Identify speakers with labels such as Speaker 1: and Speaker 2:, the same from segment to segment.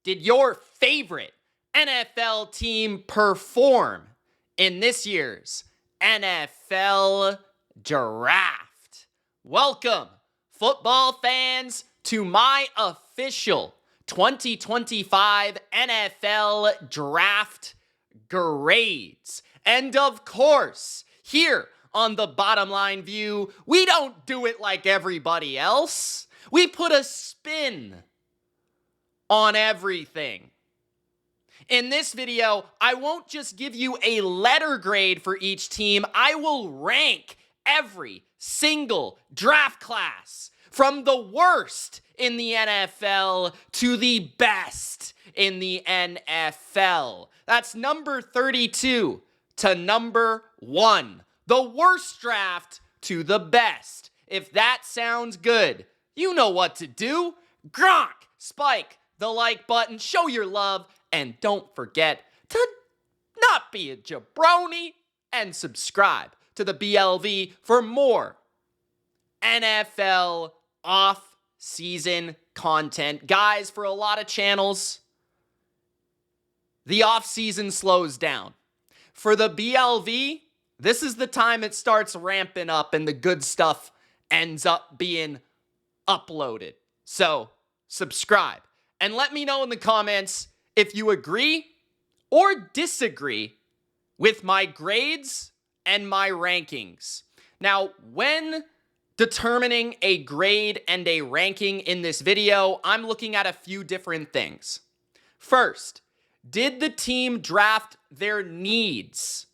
Speaker 1: did your favorite NFL team perform in this year's NFL Draft? Welcome, football fans, to my official 2025 NFL Draft grades. And of course, here on The Bottom Line View, we don't do it like everybody else. We put a spin on everything. In this video, I won't just give you a letter grade for each team. I will rank every single draft class from the worst in the NFL to the best in the NFL. That's number 32 to number 1. The worst draft to the best. If that sounds good, you know what to do. Gronk, spike the like button, show your love, and don't forget to not be a jabroni and subscribe to the BLV for more NFL off-season content. Guys, for a lot of channels, the off-season slows down. For the BLV, this is the time it starts ramping up and the good stuff ends up being uploaded. So, subscribe. And let me know in the comments if you agree or disagree with my grades and my rankings. Now, when determining a grade and a ranking in this video, I'm looking at a few different things. First, did the team draft their needs?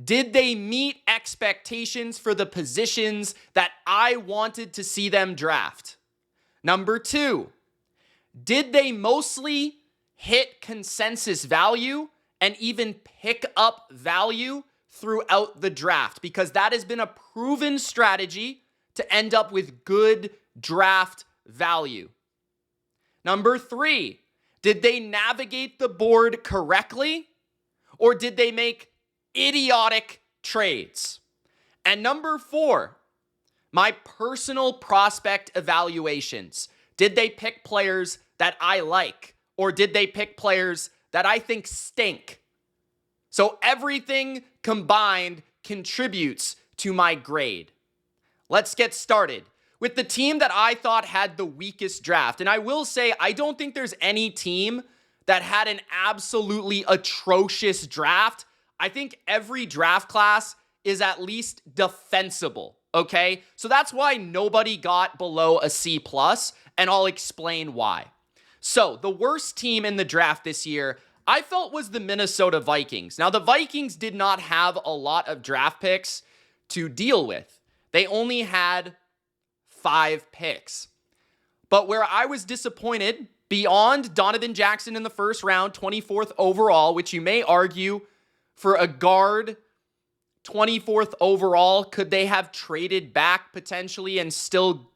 Speaker 1: Did they meet expectations for the positions that I wanted to see them draft? Number 2, did they mostly hit consensus value and even pick up value throughout the draft? Because that has been a proven strategy to end up with good draft value. Number 3, did they navigate the board correctly, or did they make idiotic trades? And number 4, my personal prospect evaluations. Did they pick players that I like, or did they pick players that I think stink? So everything combined contributes to my grade. Let's get started with the team that I thought had the weakest draft. And I will say, I don't think there's any team that had an absolutely atrocious draft. I think every draft class is at least defensible, okay? So that's why nobody got below a C+, and I'll explain why. So the worst team in the draft this year, I felt, was the Minnesota Vikings. Now, the Vikings did not have a lot of draft picks to deal with. They only had 5 picks. But where I was disappointed, beyond Donovan Jackson in the first round, 24th overall, which you may argue for a guard, 24th overall, could they have traded back potentially and still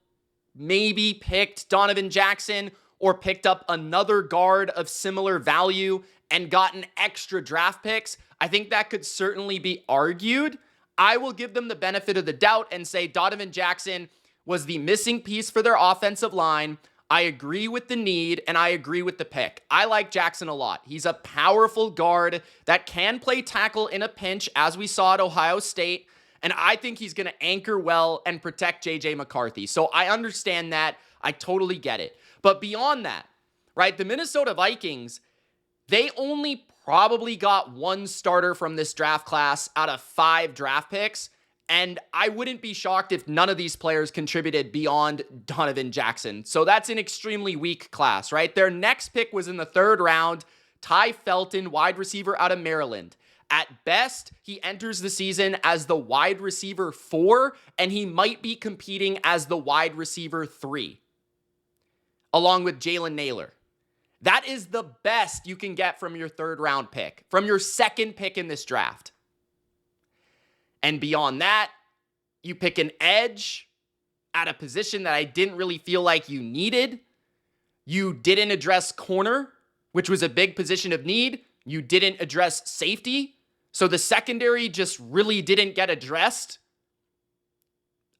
Speaker 1: maybe picked Donovan Jackson or picked up another guard of similar value and gotten extra draft picks? I think that could certainly be argued. I will give them the benefit of the doubt and say Donovan Jackson was the missing piece for their offensive line. I agree with the need, and I agree with the pick. I like Jackson a lot. He's a powerful guard that can play tackle in a pinch, as we saw at Ohio State, and I think he's going to anchor well and protect J.J. McCarthy. So I understand that. I totally get it. But beyond that, right, the Minnesota Vikings, they only probably got 1 starter from this draft class out of 5 draft picks, and I wouldn't be shocked if none of these players contributed beyond Donovan Jackson. So that's an extremely weak class, right? Their next pick was in the 3rd round, Ty Felton, wide receiver out of Maryland. At best, he enters the season as the wide receiver 4, and he might be competing as the wide receiver 3, along with Jalen Naylor. That is the best you can get from your 3rd round pick, from your 2nd pick in this draft. And beyond that, you pick an edge at a position that I didn't really feel like you needed. You didn't address corner, which was a big position of need. You didn't address safety. So the secondary just really didn't get addressed.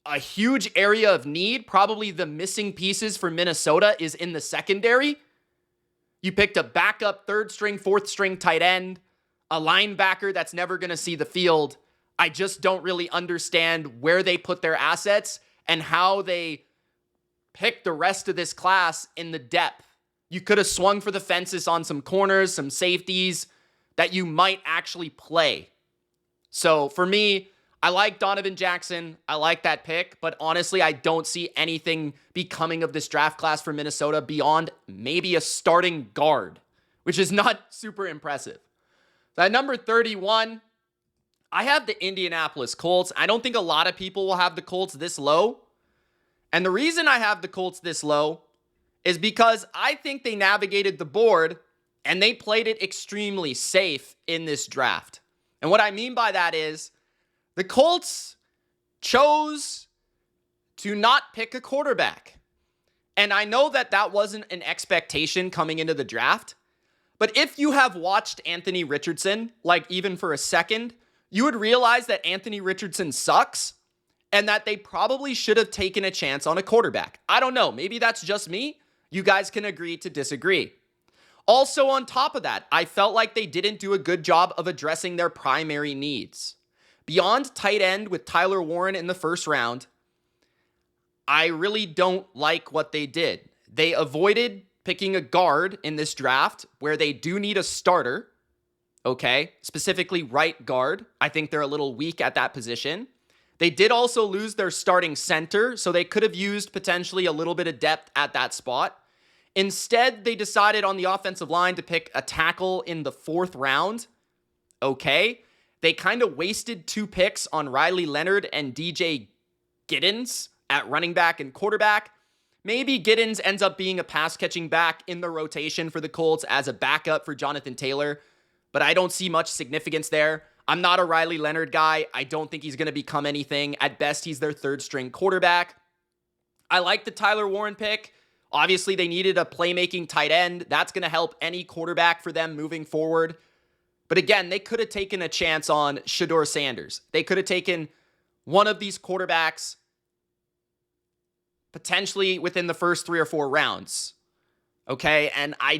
Speaker 1: A huge area of need, probably the missing pieces for Minnesota, is in the secondary. You picked a backup third string, fourth string tight end, a linebacker that's never going to see the field. I just don't really understand where they put their assets and how they pick the rest of this class in the depth. You could have swung for the fences on some corners, some safeties that you might actually play. So for me, I like Donovan Jackson. I like that pick, but honestly, I don't see anything becoming of this draft class for Minnesota beyond maybe a starting guard, which is not super impressive. So at number 31, I have the Indianapolis Colts. I don't think a lot of people will have the Colts this low. And the reason I have the Colts this low is because I think they navigated the board and they played it extremely safe in this draft. And what I mean by that is the Colts chose to not pick a quarterback. And I know that that wasn't an expectation coming into the draft, but if you have watched Anthony Richardson, like even for a second, you would realize that Anthony Richardson sucks and that they probably should have taken a chance on a quarterback. I don't know. Maybe that's just me. You guys can agree to disagree. Also, on top of that, I felt like they didn't do a good job of addressing their primary needs. Beyond tight end with Tyler Warren in the first round, I really don't like what they did. They avoided picking a guard in this draft where they do need a starter, okay? Specifically right guard. I think they're a little weak at that position. They did also lose their starting center, so they could have used potentially a little bit of depth at that spot. Instead, they decided on the offensive line to pick a tackle in the 4th round. Okay. They kind of wasted 2 picks on Riley Leonard and DJ Giddens at running back and quarterback. Maybe Giddens ends up being a pass-catching back in the rotation for the Colts as a backup for Jonathan Taylor, but I don't see much significance there. I'm not a Riley Leonard guy. I don't think he's going to become anything. At best, he's their 3rd-string quarterback. I like the Tyler Warren pick. Obviously, they needed a playmaking tight end. That's going to help any quarterback for them moving forward. But again, they could have taken a chance on Shedeur Sanders. They could have taken one of these quarterbacks potentially within the first 3 or 4 rounds. Okay? And I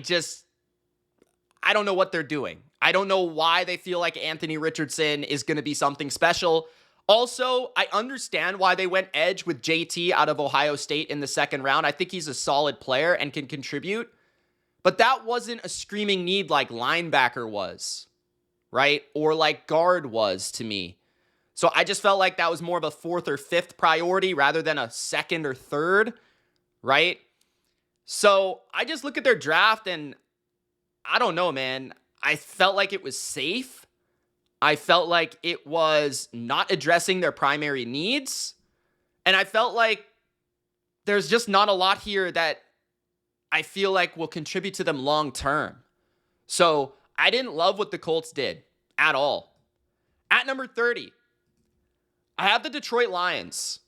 Speaker 1: don't know what they're doing. I don't know why they feel like Anthony Richardson is going to be something special. Also, I understand why they went edge with JT out of Ohio State in the 2nd round. I think he's a solid player and can contribute. But that wasn't a screaming need like linebacker was, right? Or like guard was to me. So I just felt like that was more of a 4th or 5th priority rather than a 2nd or 3rd, right? So I just look at their draft and I don't know, man. I felt like it was safe. I felt like it was not addressing their primary needs. And I felt like there's just not a lot here that I feel like will contribute to them long term. So I didn't love what the Colts did at all. At number 30, I have the Detroit Lions.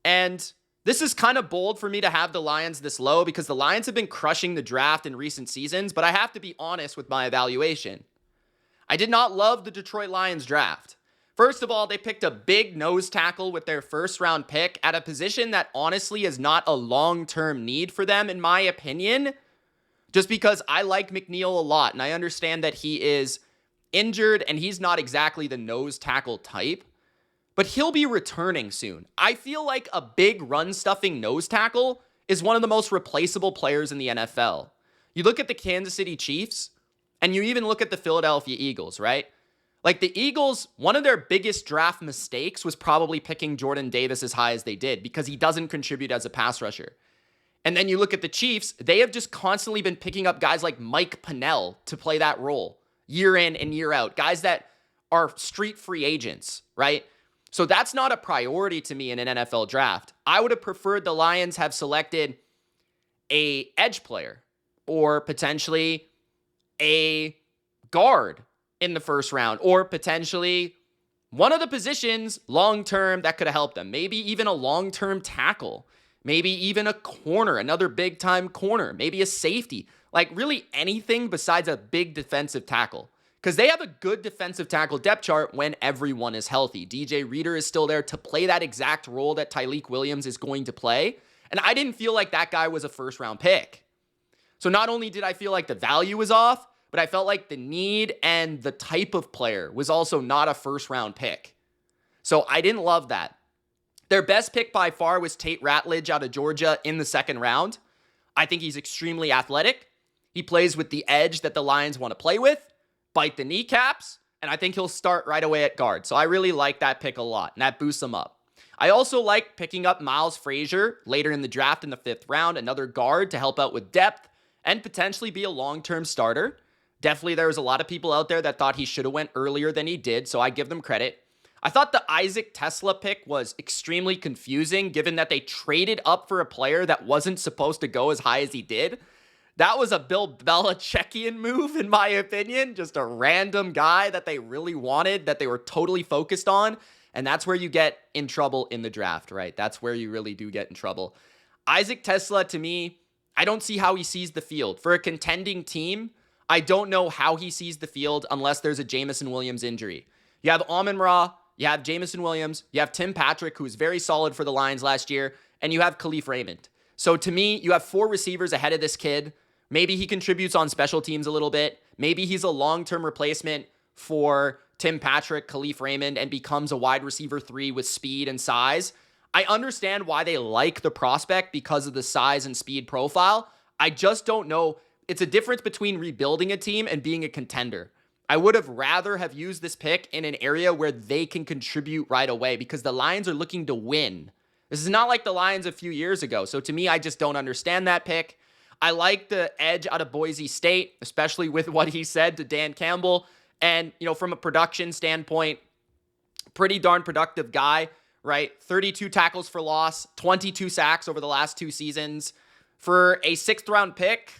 Speaker 1: And this is kind of bold for me to have the Lions this low because the Lions have been crushing the draft in recent seasons, but I have to be honest with my evaluation. I did not love the Detroit Lions draft. First of all, they picked a big nose tackle with their 1st-round pick at a position that honestly is not a long-term need for them, in my opinion, just because I like McNeil a lot, and I understand that he is injured, and he's not exactly the nose tackle type, but he'll be returning soon. I feel like a big run-stuffing nose tackle is one of the most replaceable players in the NFL. You look at the Kansas City Chiefs, and you even look at the Philadelphia Eagles, right? Like the Eagles, one of their biggest draft mistakes was probably picking Jordan Davis as high as they did because he doesn't contribute as a pass rusher. And then you look at the Chiefs, they have just constantly been picking up guys like Mike Pennell to play that role year in and year out, guys that are street free agents, right? So that's not a priority to me in an NFL draft. I would have preferred the Lions have selected a edge player or potentially a guard in the 1st round, or potentially one of the positions long-term that could have helped them. Maybe even a long-term tackle, maybe even a corner, another big-time corner, maybe a safety, like really anything besides a big defensive tackle. Because they have a good defensive tackle depth chart when everyone is healthy. DJ Reader is still there to play that exact role that Tyleik Williams is going to play. And I didn't feel like that guy was a 1st-round pick. So not only did I feel like the value was off, but I felt like the need and the type of player was also not a first round pick. So I didn't love that. Their best pick by far was Tate Ratledge out of Georgia in the second round. I think he's extremely athletic. He plays with the edge that the Lions want to play with, bite the kneecaps, and I think he'll start right away at guard. So I really like that pick a lot, and that boosts him up. I also like picking up Miles Frazier later in the draft in the 5th round, another guard to help out with depth and potentially be a long-term starter. Definitely there was a lot of people out there that thought he should have went earlier than he did, so I give them credit. I thought the Isaac Tesla pick was extremely confusing given that they traded up for a player that wasn't supposed to go as high as he did. That was a Bill Belichickian move, in my opinion. Just a random guy that they really wanted, that they were totally focused on. And that's where you get in trouble in the draft, right? That's where you really do get in trouble. Isaac Tesla, to me, I don't see how he sees the field. For a contending team, I don't know how he sees the field unless there's a Jameson Williams injury. You have Amon-Ra, you have Jameson Williams, you have Tim Patrick, who was very solid for the Lions last year, and you have Khalif Raymond. So to me, you have 4 receivers ahead of this kid. Maybe he contributes on special teams a little bit. Maybe he's a long-term replacement for Tim Patrick, Khalif Raymond, and becomes a wide receiver 3 with speed and size. I understand why they like the prospect because of the size and speed profile. I just don't know. It's a difference between rebuilding a team and being a contender. I would have rather have used this pick in an area where they can contribute right away because the Lions are looking to win. This is not like the Lions a few years ago. So to me, I just don't understand that pick. I like the edge out of Boise State, especially with what he said to Dan Campbell. And, from a production standpoint, pretty darn productive guy, right? 32 tackles for loss, 22 sacks over the last 2 seasons. For a 6th round pick,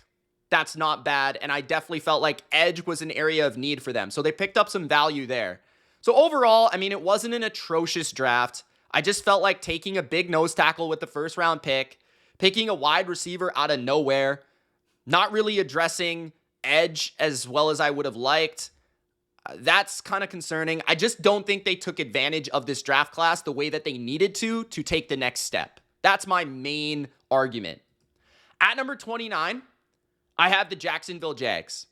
Speaker 1: that's not bad. And I definitely felt like edge was an area of need for them. So they picked up some value there. So overall, it wasn't an atrocious draft. I just felt like taking a big nose tackle with the 1st round pick, picking a wide receiver out of nowhere, not really addressing edge as well as I would have liked. That's kind of concerning. I just don't think they took advantage of this draft class the way that they needed to take the next step. That's my main argument. At number 29, I have the Jacksonville Jags.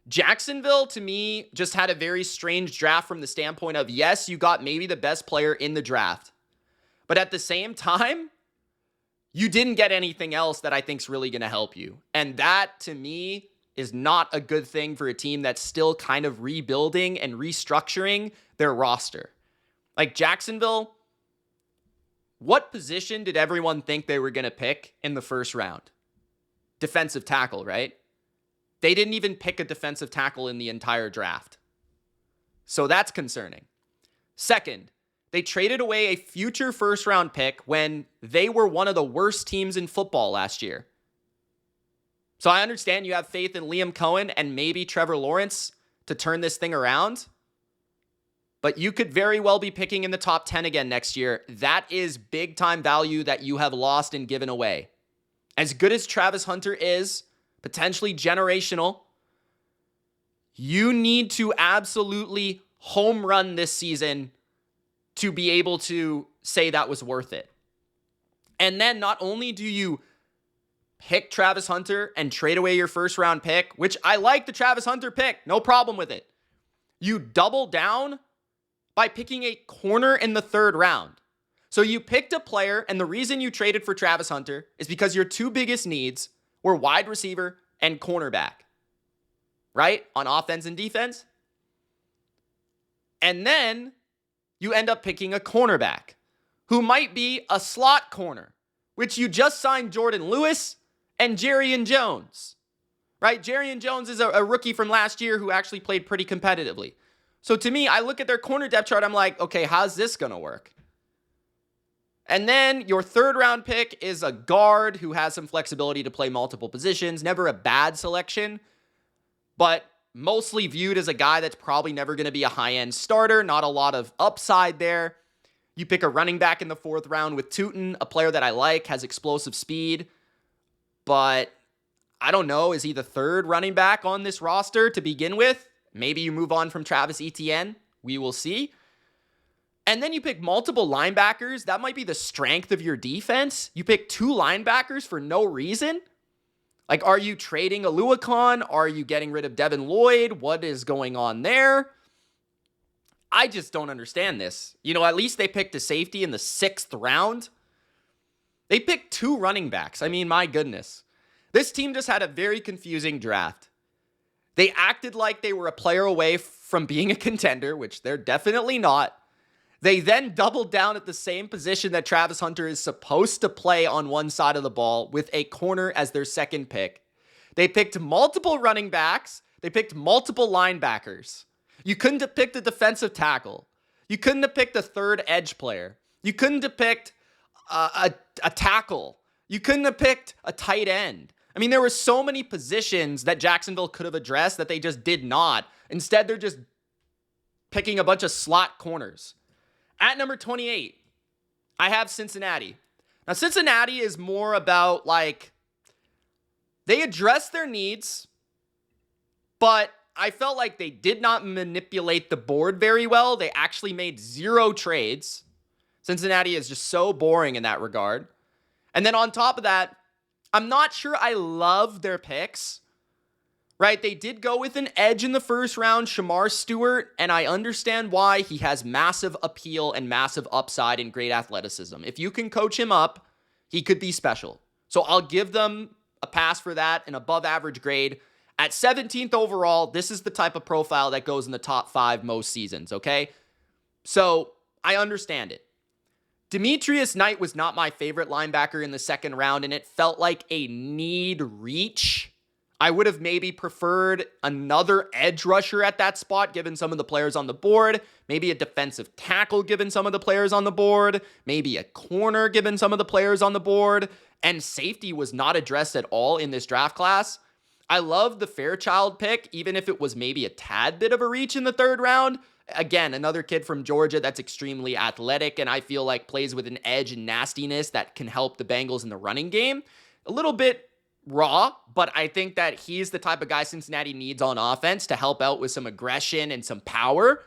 Speaker 1: Jacksonville, to me, just had a very strange draft from the standpoint of, yes, you got maybe the best player in the draft. But at the same time, you didn't get anything else that I think is really going to help you. And that, to me, is not a good thing for a team that's still kind of rebuilding and restructuring their roster. Like Jacksonville, what position did everyone think they were going to pick in the 1st round? Defensive tackle, right? They didn't even pick a defensive tackle in the entire draft. So that's concerning. Second, they traded away a future 1st round pick when they were one of the worst teams in football last year. So I understand you have faith in Liam Cohen and maybe Trevor Lawrence to turn this thing around, but you could very well be picking in the top 10 again next year. That is big time value that you have lost and given away. As good as Travis Hunter is, potentially generational, you need to absolutely home run this season to be able to say that was worth it. And then not only do you pick Travis Hunter and trade away your 1st round pick, which I like the Travis Hunter pick, no problem with it. You double down by picking a corner in the 3rd round. So you picked a player, and the reason you traded for Travis Hunter is because your 2 biggest needs were wide receiver and cornerback, right? On offense and defense. And then you end up picking a cornerback who might be a slot corner, which you just signed Jordan Lewis and Jerrion Jones, right? Jerrion Jones is a rookie from last year who actually played pretty competitively. So to me, I look at their corner depth chart, I'm like, okay, how's this going to work? And then your 3rd round pick is a guard who has some flexibility to play multiple positions. Never a bad selection, but mostly viewed as a guy that's probably never going to be a high-end starter. Not a lot of upside there. You pick a running back in the 4th round with Tootin, a player that I like, has explosive speed. But I don't know, is he the 3rd running back on this roster to begin with? Maybe you move on from Travis Etienne. We will see. And then you pick multiple linebackers. That might be the strength of your defense. You pick 2 linebackers for no reason. Like, are you trading Aluakon? Are you getting rid of Devin Lloyd? What is going on there? I just don't understand this. At least they picked a safety in the 6th round. They picked 2 running backs. I mean, my goodness. This team just had a very confusing draft. They acted like they were a player away from being a contender, which they're definitely not. They then doubled down at the same position that Travis Hunter is supposed to play on one side of the ball with a corner as their second pick. They picked multiple running backs. They picked multiple linebackers. You couldn't have picked a defensive tackle. You couldn't have picked a third edge player. You couldn't have picked a tackle. You couldn't have picked a tight end. I mean, there were so many positions that Jacksonville could have addressed that they just did not. Instead, they're just picking a bunch of slot corners. At number 28, I have Cincinnati. Now, Cincinnati is more about, they address their needs, but I felt like they did not manipulate the board very well. They actually made 0 trades. Cincinnati is just so boring in that regard. And then on top of that, I'm not sure I love their picks, right? They did go with an edge in the first round, Shamar Stewart, and I understand why. He has massive appeal and massive upside and great athleticism. If you can coach him up, he could be special. So I'll give them a pass for that, an above average grade. At 17th overall, this is the type of profile that goes in the top 5 most seasons, okay? So I understand it. Demetrius Knight was not my favorite linebacker in the 2nd round, and it felt like a need reach. I would have maybe preferred another edge rusher at that spot, given some of the players on the board. Maybe a defensive tackle, given some of the players on the board. Maybe a corner, given some of the players on the board. And safety was not addressed at all in this draft class. I love the Fairchild pick, even if it was maybe a tad bit of a reach in the 3rd round. Again, another kid from Georgia that's extremely athletic and I feel like plays with an edge and nastiness that can help the Bengals in the running game. A little bit raw, but I think that he's the type of guy Cincinnati needs on offense to help out with some aggression and some power.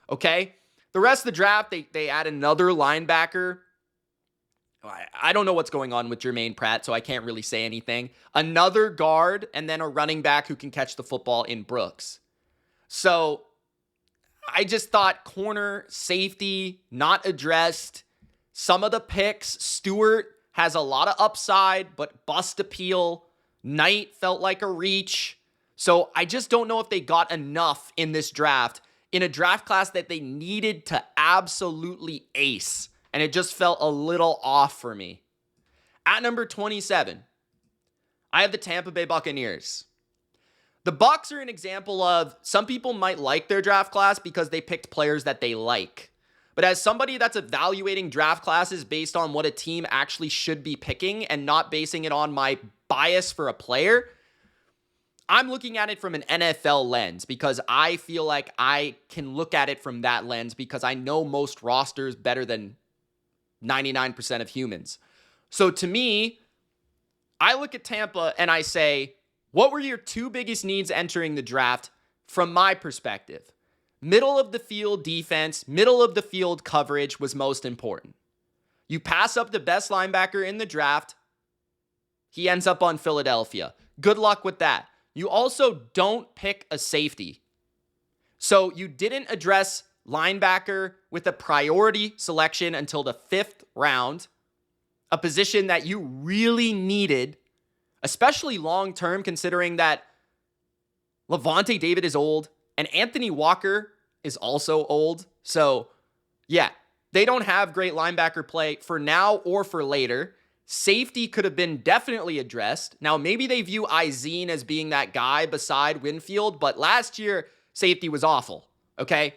Speaker 1: Okay? The rest of the draft, they add another linebacker. I don't know what's going on with Jermaine Pratt, so I can't really say anything. Another guard, and then a running back who can catch the football in Brooks. So I just thought corner, safety, not addressed. Some of the picks, Stewart has a lot of upside, but bust appeal. Knight felt like a reach. So I just don't know if they got enough in this draft, in a draft class that they needed to absolutely ace. And it just felt a little off for me. At number 27, I have the Tampa Bay Buccaneers. The Bucs are an example of some people might like their draft class because they picked players that they like. But as somebody that's evaluating draft classes based on what a team actually should be picking and not basing it on my bias for a player, I'm looking at it from an NFL lens because I feel like I can look at it from that lens because I know most rosters better than 99% of humans. So to me, I look at Tampa and I say, what were your 2 biggest needs entering the draft from my perspective? Middle of the field defense, middle of the field coverage was most important. You pass up the best linebacker in the draft, he ends up on Philadelphia. Good luck with that. You also don't pick a safety. So you didn't address linebacker with a priority selection until the 5th round, a position that you really needed, especially long-term, considering that Levante David is old and Anthony Walker is also old. So, yeah, they don't have great linebacker play for now or for later. Safety could have been definitely addressed. Now, maybe they view Izene as being that guy beside Winfield, but last year, safety was awful, okay?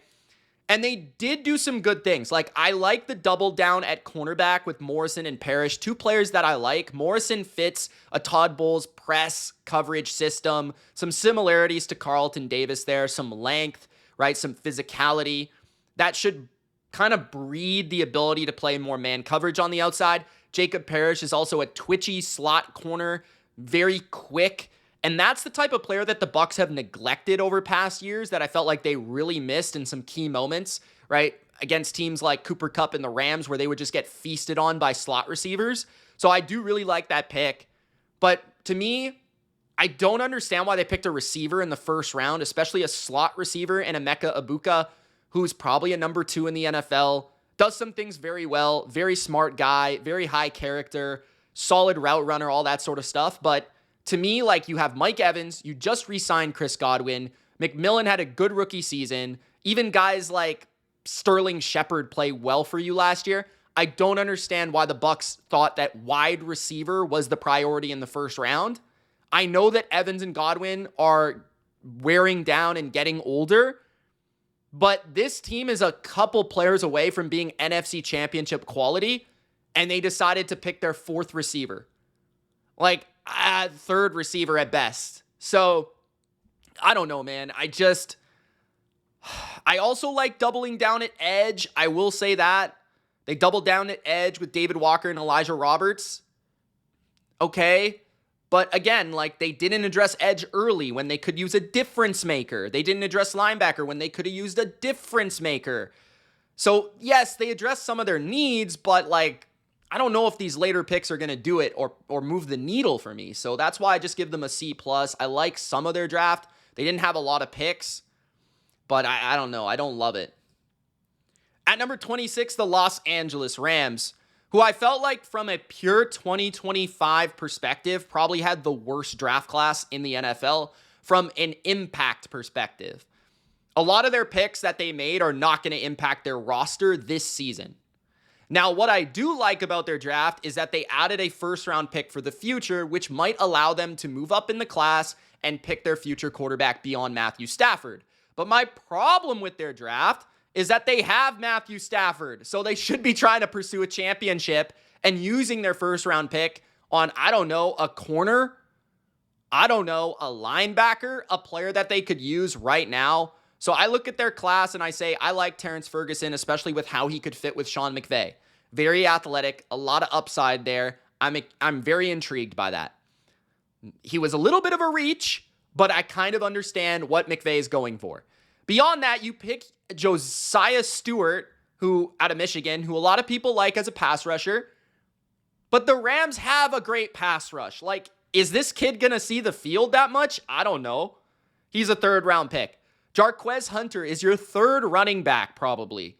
Speaker 1: And they did do some good things. Like, I like the double down at cornerback with Morrison and Parrish, 2 players that I like. Morrison fits a Todd Bowles press coverage system, some similarities to Carlton Davis there, some length, right? Some physicality that should kind of breed the ability to play more man coverage on the outside. Jacob Parrish is also a twitchy slot corner, very quick. And that's the type of player that the Bucs have neglected over past years that I felt like they really missed in some key moments, right? Against teams like Cooper Kupp and the Rams where they would just get feasted on by slot receivers. So I do really like that pick. But to me, I don't understand why they picked a receiver in the first round, especially a slot receiver in Emeka Ibuka, who's probably a number 2 in the NFL, does some things very well, very smart guy, very high character, solid route runner, all that sort of stuff. But to me, like, you have Mike Evans, you just re-signed Chris Godwin, McMillan had a good rookie season, even guys like Sterling Shepard play well for you last year. I don't understand why the Bucs thought that wide receiver was the priority in the first round. I know that Evans and Godwin are wearing down and getting older, but this team is a couple players away from being NFC Championship quality, and they decided to pick their 4th receiver. Like, 3rd receiver at best. So, I don't know, man. I also like doubling down at edge. I will say that. They doubled down at edge with David Walker and Elijah Roberts. Okay. But again, like, they didn't address edge early when they could use a difference maker. They didn't address linebacker when they could have used a difference maker. So, yes, they addressed some of their needs, but, like, I don't know if these later picks are going to do it or move the needle for me. So that's why I just give them a C+. I like some of their draft. They didn't have a lot of picks, but I don't know. I don't love it. At number 26, the Los Angeles Rams, who I felt like from a pure 2025 perspective probably had the worst draft class in the NFL from an impact perspective. A lot of their picks that they made are not going to impact their roster this season. Now, what I do like about their draft is that they added a first-round pick for the future, which might allow them to move up in the class and pick their future quarterback beyond Matthew Stafford. But my problem with their draft is that they have Matthew Stafford, so they should be trying to pursue a championship and using their first-round pick on, I don't know, a corner, I don't know, a linebacker, a player that they could use right now. So I look at their class and I say, I like Terrence Ferguson, especially with how he could fit with Sean McVay. Very athletic, a lot of upside there. I'm very intrigued by that. He was a little bit of a reach, but I kind of understand what McVay is going for. Beyond that, you pick Josiah Stewart, who out of Michigan, who a lot of people like as a pass rusher. But the Rams have a great pass rush. Like, is this kid going to see the field that much? I don't know. He's a 3rd-round pick. Jarquez Hunter is your 3rd running back, probably.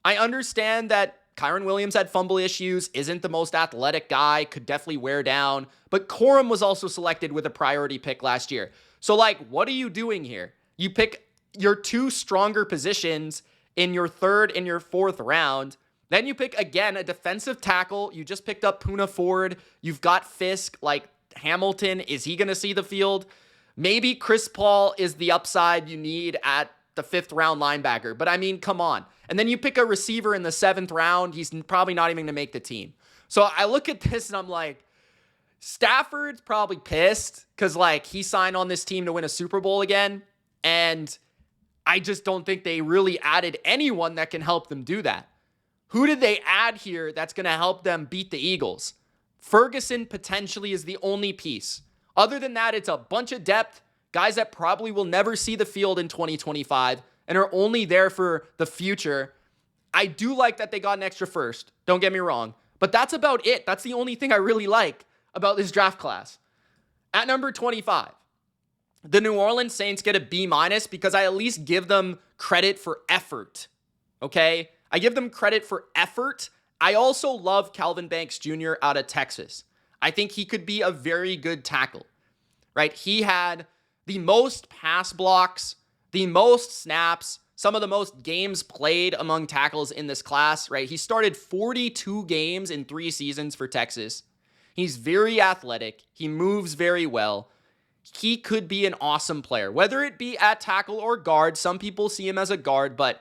Speaker 1: I understand that Kyron Williams had fumble issues, isn't the most athletic guy, could definitely wear down. But Corum was also selected with a priority pick last year. So, like, what are you doing here? You pick your 2 stronger positions in your 3rd and your 4th round. Then you pick, again, a defensive tackle. You just picked up Poona Ford. You've got Fisk, like Hamilton. Is he going to see the field? Maybe Chris Paul is the upside you need at the 5th round linebacker. But I mean, come on. And then you pick a receiver in the 7th round. He's probably not even going to make the team. So I look at this and I'm like, Stafford's probably pissed because, like, he signed on this team to win a Super Bowl again. And I just don't think they really added anyone that can help them do that. Who did they add here that's going to help them beat the Eagles? Ferguson potentially is the only piece. Other than that, it's a bunch of depth, guys that probably will never see the field in 2025 and are only there for the future. I do like that they got an extra first. Don't get me wrong. But that's about it. That's the only thing I really like about this draft class. At number 25, the New Orleans Saints get a B- because I at least give them credit for effort. Okay? I give them credit for effort. I also love Calvin Banks Jr. out of Texas. I think he could be a very good tackle, right? He had the most pass blocks, the most snaps, some of the most games played among tackles in this class, right? He started 42 games in 3 seasons for Texas. He's very athletic. He moves very well. He could be an awesome player, whether it be at tackle or guard. Some people see him as a guard, but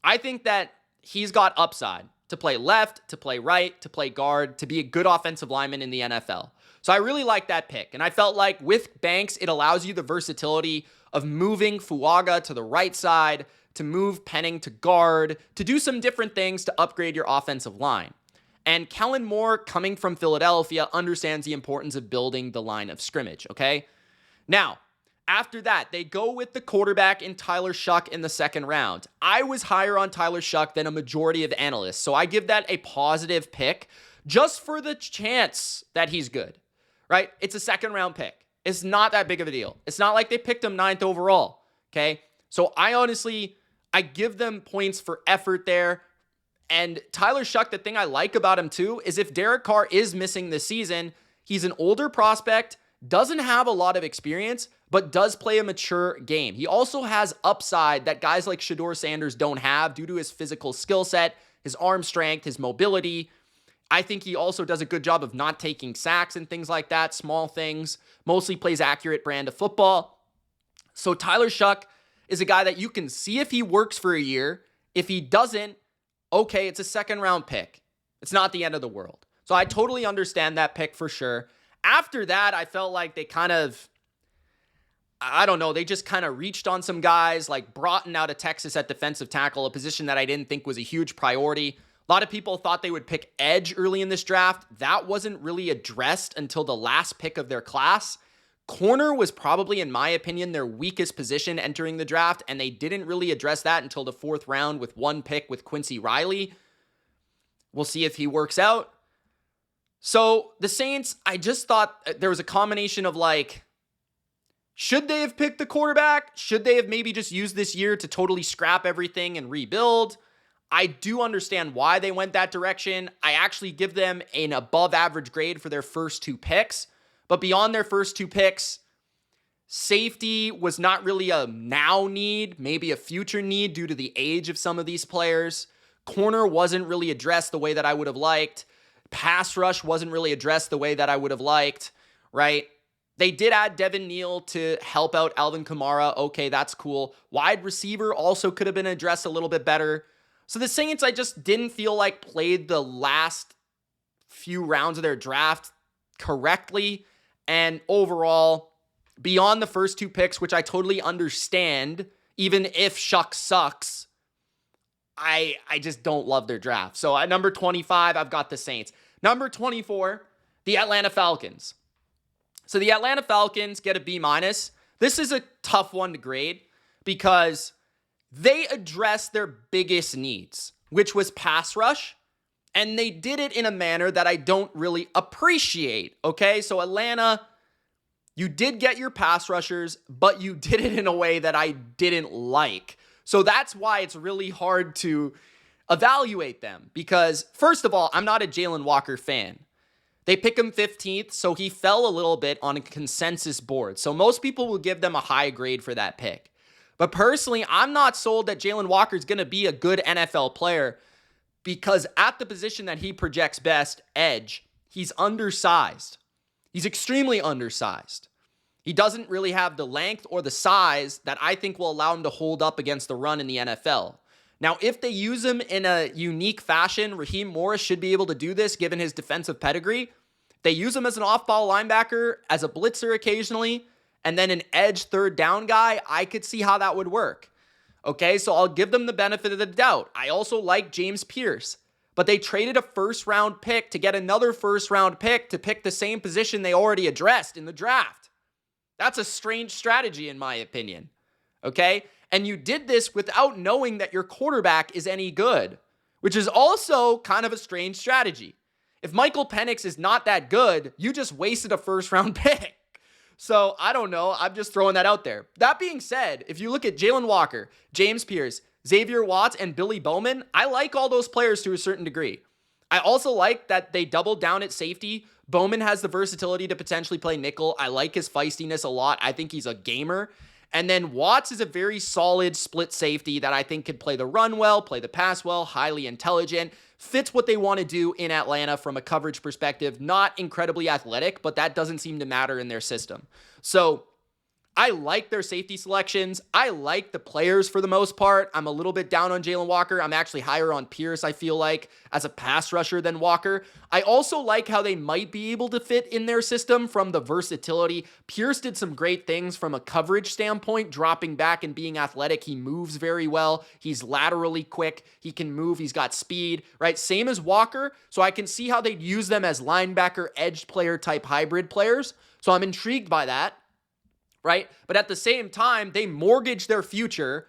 Speaker 1: I think that he's got upside to play left, to play right, to play guard, to be a good offensive lineman in the NFL. So I really like that pick. And I felt like with Banks, it allows you the versatility of moving Fuaga to the right side, to move Penning to guard, to do some different things to upgrade your offensive line. And Kellen Moore, coming from Philadelphia, understands the importance of building the line of scrimmage, okay? Now, after that, they go with the quarterback in Tyler Shuck in the 2nd round. I was higher on Tyler Shuck than a majority of analysts, so I give that a positive pick just for the chance that he's good, right? It's a 2nd round pick. It's not that big of a deal. It's not like they picked him 9th overall, okay? So I give them points for effort there. And Tyler Shuck, the thing I like about him too, is if Derek Carr is missing this season, he's an older prospect, doesn't have a lot of experience, but does play a mature game. He also has upside that guys like Shedeur Sanders don't have due to his physical skill set, his arm strength, his mobility. I think he also does a good job of not taking sacks and things like that, small things, mostly plays accurate brand of football. So Tyler Shuck is a guy that you can see if he works for a year. If he doesn't, okay, it's a second round pick. It's not the end of the world. So I totally understand that pick for sure. After that, I felt like they they just kind of reached on some guys like Broughton out of Texas at defensive tackle, a position that I didn't think was a huge priority. A lot of people thought they would pick edge early in this draft. That wasn't really addressed until the last pick of their class. Corner was probably, in my opinion, their weakest position entering the draft, and they didn't really address that until the 4th round with one pick with Quincy Riley. We'll see if he works out. So the Saints, I just thought there was a combination of like, should they have picked the quarterback? Should they have maybe just used this year to totally scrap everything and rebuild? I do understand why they went that direction. I actually give them an above average grade for their first 2 picks. But beyond their first 2 picks, safety was not really a now need, maybe a future need due to the age of some of these players. Corner wasn't really addressed the way that I would have liked. Pass rush wasn't really addressed the way that I would have liked, right? They did add Devin Neal to help out Alvin Kamara. Okay, that's cool. Wide receiver also could have been addressed a little bit better. So the Saints, I just didn't feel like played the last few rounds of their draft correctly. And overall, beyond the first 2 picks, which I totally understand, even if Shuck sucks, I just don't love their draft. So at number 25, I've got the Saints. Number 24, the Atlanta Falcons. So the Atlanta Falcons get a B-. This is a tough one to grade because they addressed their biggest needs, which was pass rush, and they did it in a manner that I don't really appreciate, okay? So Atlanta, you did get your pass rushers, but you did it in a way that I didn't like. So that's why it's really hard to evaluate them because, first of all, I'm not a Jalen Walker fan. They pick him 15th, so he fell a little bit on a consensus board. So most people will give them a high grade for that pick. But personally, I'm not sold that Jalen Walker is going to be a good NFL player because at the position that he projects best, edge, he's undersized. He's extremely undersized. He doesn't really have the length or the size that I think will allow him to hold up against the run in the NFL. Now, if they use him in a unique fashion, Raheem Morris should be able to do this given his defensive pedigree. They use him as an off-ball linebacker, as a blitzer occasionally, and then an edge third down guy. I could see how that would work. Okay, so I'll give them the benefit of the doubt. I also like James Pierce, but they traded a first-round pick to get another first-round pick to pick the same position they already addressed in the draft. That's a strange strategy, in my opinion. Okay? And you did this without knowing that your quarterback is any good, which is also kind of a strange strategy. If Michael Penix is not that good, you just wasted a first-round pick. So, I don't know. I'm just throwing that out there. That being said, if you look at Jalen Walker, James Pierce, Xavier Watts, and Billy Bowman, I like all those players to a certain degree. I also like that they doubled down at safety. Bowman has the versatility to potentially play nickel. I like his feistiness a lot. I think he's a gamer. And then Watts is a very solid split safety that I think could play the run well, play the pass well, highly intelligent, fits what they want to do in Atlanta from a coverage perspective. Not incredibly athletic, but that doesn't seem to matter in their system. So I like their safety selections. I like the players for the most part. I'm a little bit down on Jalen Walker. I'm actually higher on Pierce, I feel like, as a pass rusher than Walker. I also like how they might be able to fit in their system from the versatility. Pierce did some great things from a coverage standpoint, dropping back and being athletic. He moves very well. He's laterally quick. He can move. He's got speed, right? Same as Walker. So I can see how they'd use them as linebacker, edge player type hybrid players. So I'm intrigued by that. Right? But at the same time, they mortgage their future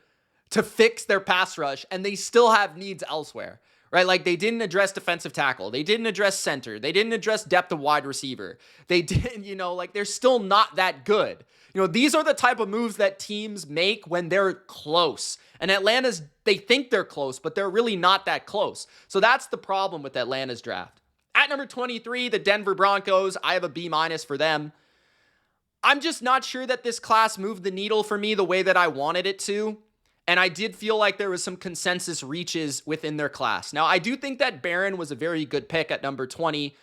Speaker 1: to fix their pass rush, and they still have needs elsewhere, right? Like they didn't address defensive tackle. They didn't address center. They didn't address depth of wide receiver. They didn't, like they're still not that good. These are the type of moves that teams make when they're close. And they think they're close, but they're really not that close. So that's the problem with Atlanta's draft. At number 23, the Denver Broncos. I have a B- for them. I'm just not sure that this class moved the needle for me the way that I wanted it to. And I did feel like there was some consensus reaches within their class. Now, I do think that Barron was a very good pick at number 20.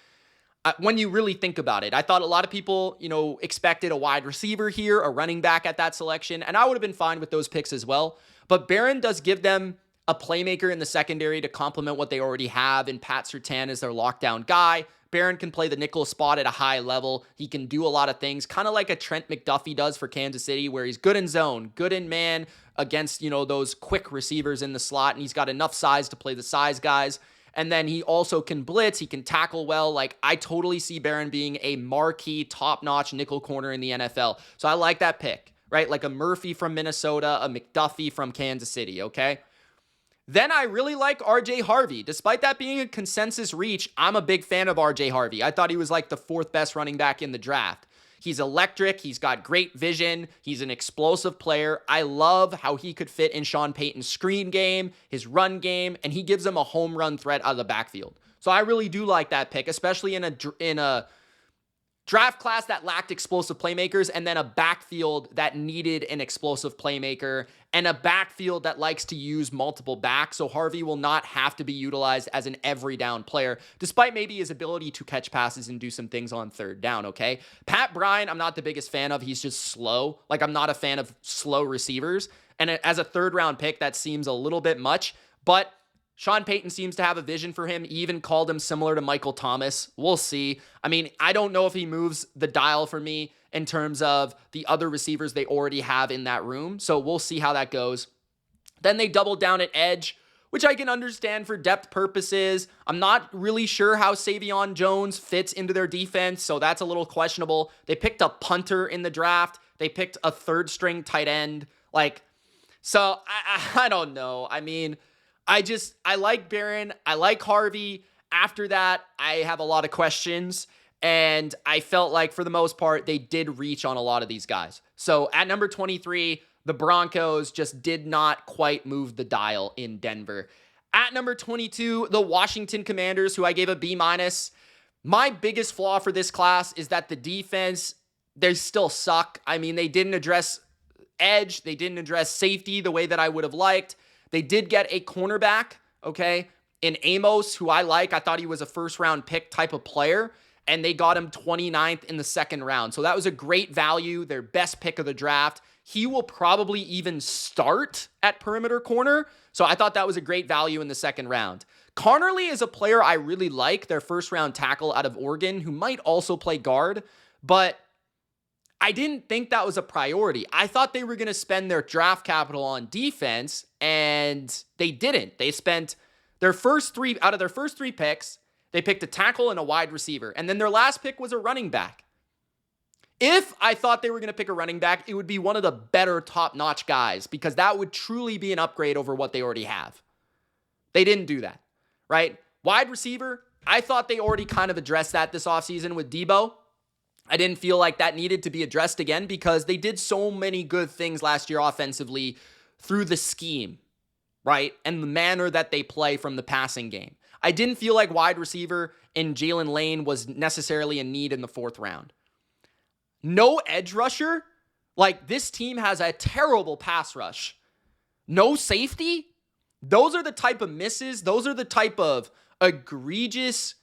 Speaker 1: When you really think about it, I thought a lot of people, expected a wide receiver here, a running back at that selection, and I would have been fine with those picks as well. But Barron does give them a playmaker in the secondary to complement what they already have, and Pat Surtain is their lockdown guy. Barron can play the nickel spot at a high level. He can do a lot of things, kind of like a Trent McDuffie does for Kansas City, where he's good in zone, good in man against, those quick receivers in the slot, and he's got enough size to play the size guys. And then he also can blitz. He can tackle well. Like, I totally see Barron being a marquee, top-notch nickel corner in the NFL. So I like that pick, right? Like a Murphy from Minnesota, a McDuffie from Kansas City, okay? Then I really like RJ Harvey. Despite that being a consensus reach, I'm a big fan of RJ Harvey. I thought he was like the fourth best running back in the draft. He's electric. He's got great vision. He's an explosive player. I love how he could fit in Sean Payton's screen game, his run game, and he gives them a home run threat out of the backfield. So I really do like that pick, especially in a draft class that lacked explosive playmakers, and then a backfield that needed an explosive playmaker, and a backfield that likes to use multiple backs. So Harvey will not have to be utilized as an every down player, despite maybe his ability to catch passes and do some things on third down, okay? Pat Bryant, I'm not the biggest fan of. He's just slow. Like, I'm not a fan of slow receivers. And as a third round pick, that seems a little bit much, but Sean Payton seems to have a vision for him. He even called him similar to Michael Thomas. We'll see. I mean, I don't know if he moves the dial for me in terms of the other receivers they already have in that room. So we'll see how that goes. Then they doubled down at edge, which I can understand for depth purposes. I'm not really sure how Savion Jones fits into their defense, so that's a little questionable. They picked a punter in the draft. They picked a third string tight end. So I don't know. I mean, I like Barron. I like Harvey. After that, I have a lot of questions. And I felt like, for the most part, they did reach on a lot of these guys. So at number 23, the Broncos just did not quite move the dial in Denver. At number 22, the Washington Commanders, who I gave a B-. My biggest flaw for this class is that the defense, they still suck. I mean, they didn't address edge. They didn't address safety the way that I would have liked. They did get a cornerback, okay, in Amos, who I like. I thought he was a first-round pick type of player, and they got him 29th in the second round. So that was a great value, their best pick of the draft. He will probably even start at perimeter corner, so I thought that was a great value in the second round. Connerly is a player I really like, their first-round tackle out of Oregon, who might also play guard, but I didn't think that was a priority. I thought they were going to spend their draft capital on defense, and they didn't. They spent their first three picks. They picked a tackle and a wide receiver, and then their last pick was a running back. If I thought they were going to pick a running back, it would be one of the better top-notch guys, because that would truly be an upgrade over what they already have. They didn't do that, right? Wide receiver, I thought they already kind of addressed that this offseason with Debo. I didn't feel like that needed to be addressed again because they did so many good things last year offensively through the scheme, right? And the manner that they play from the passing game. I didn't feel like wide receiver in Jalen Lane was necessarily a need in the fourth round. No edge rusher? Like, this team has a terrible pass rush. No safety? Those are the type of misses. Those are the type of egregious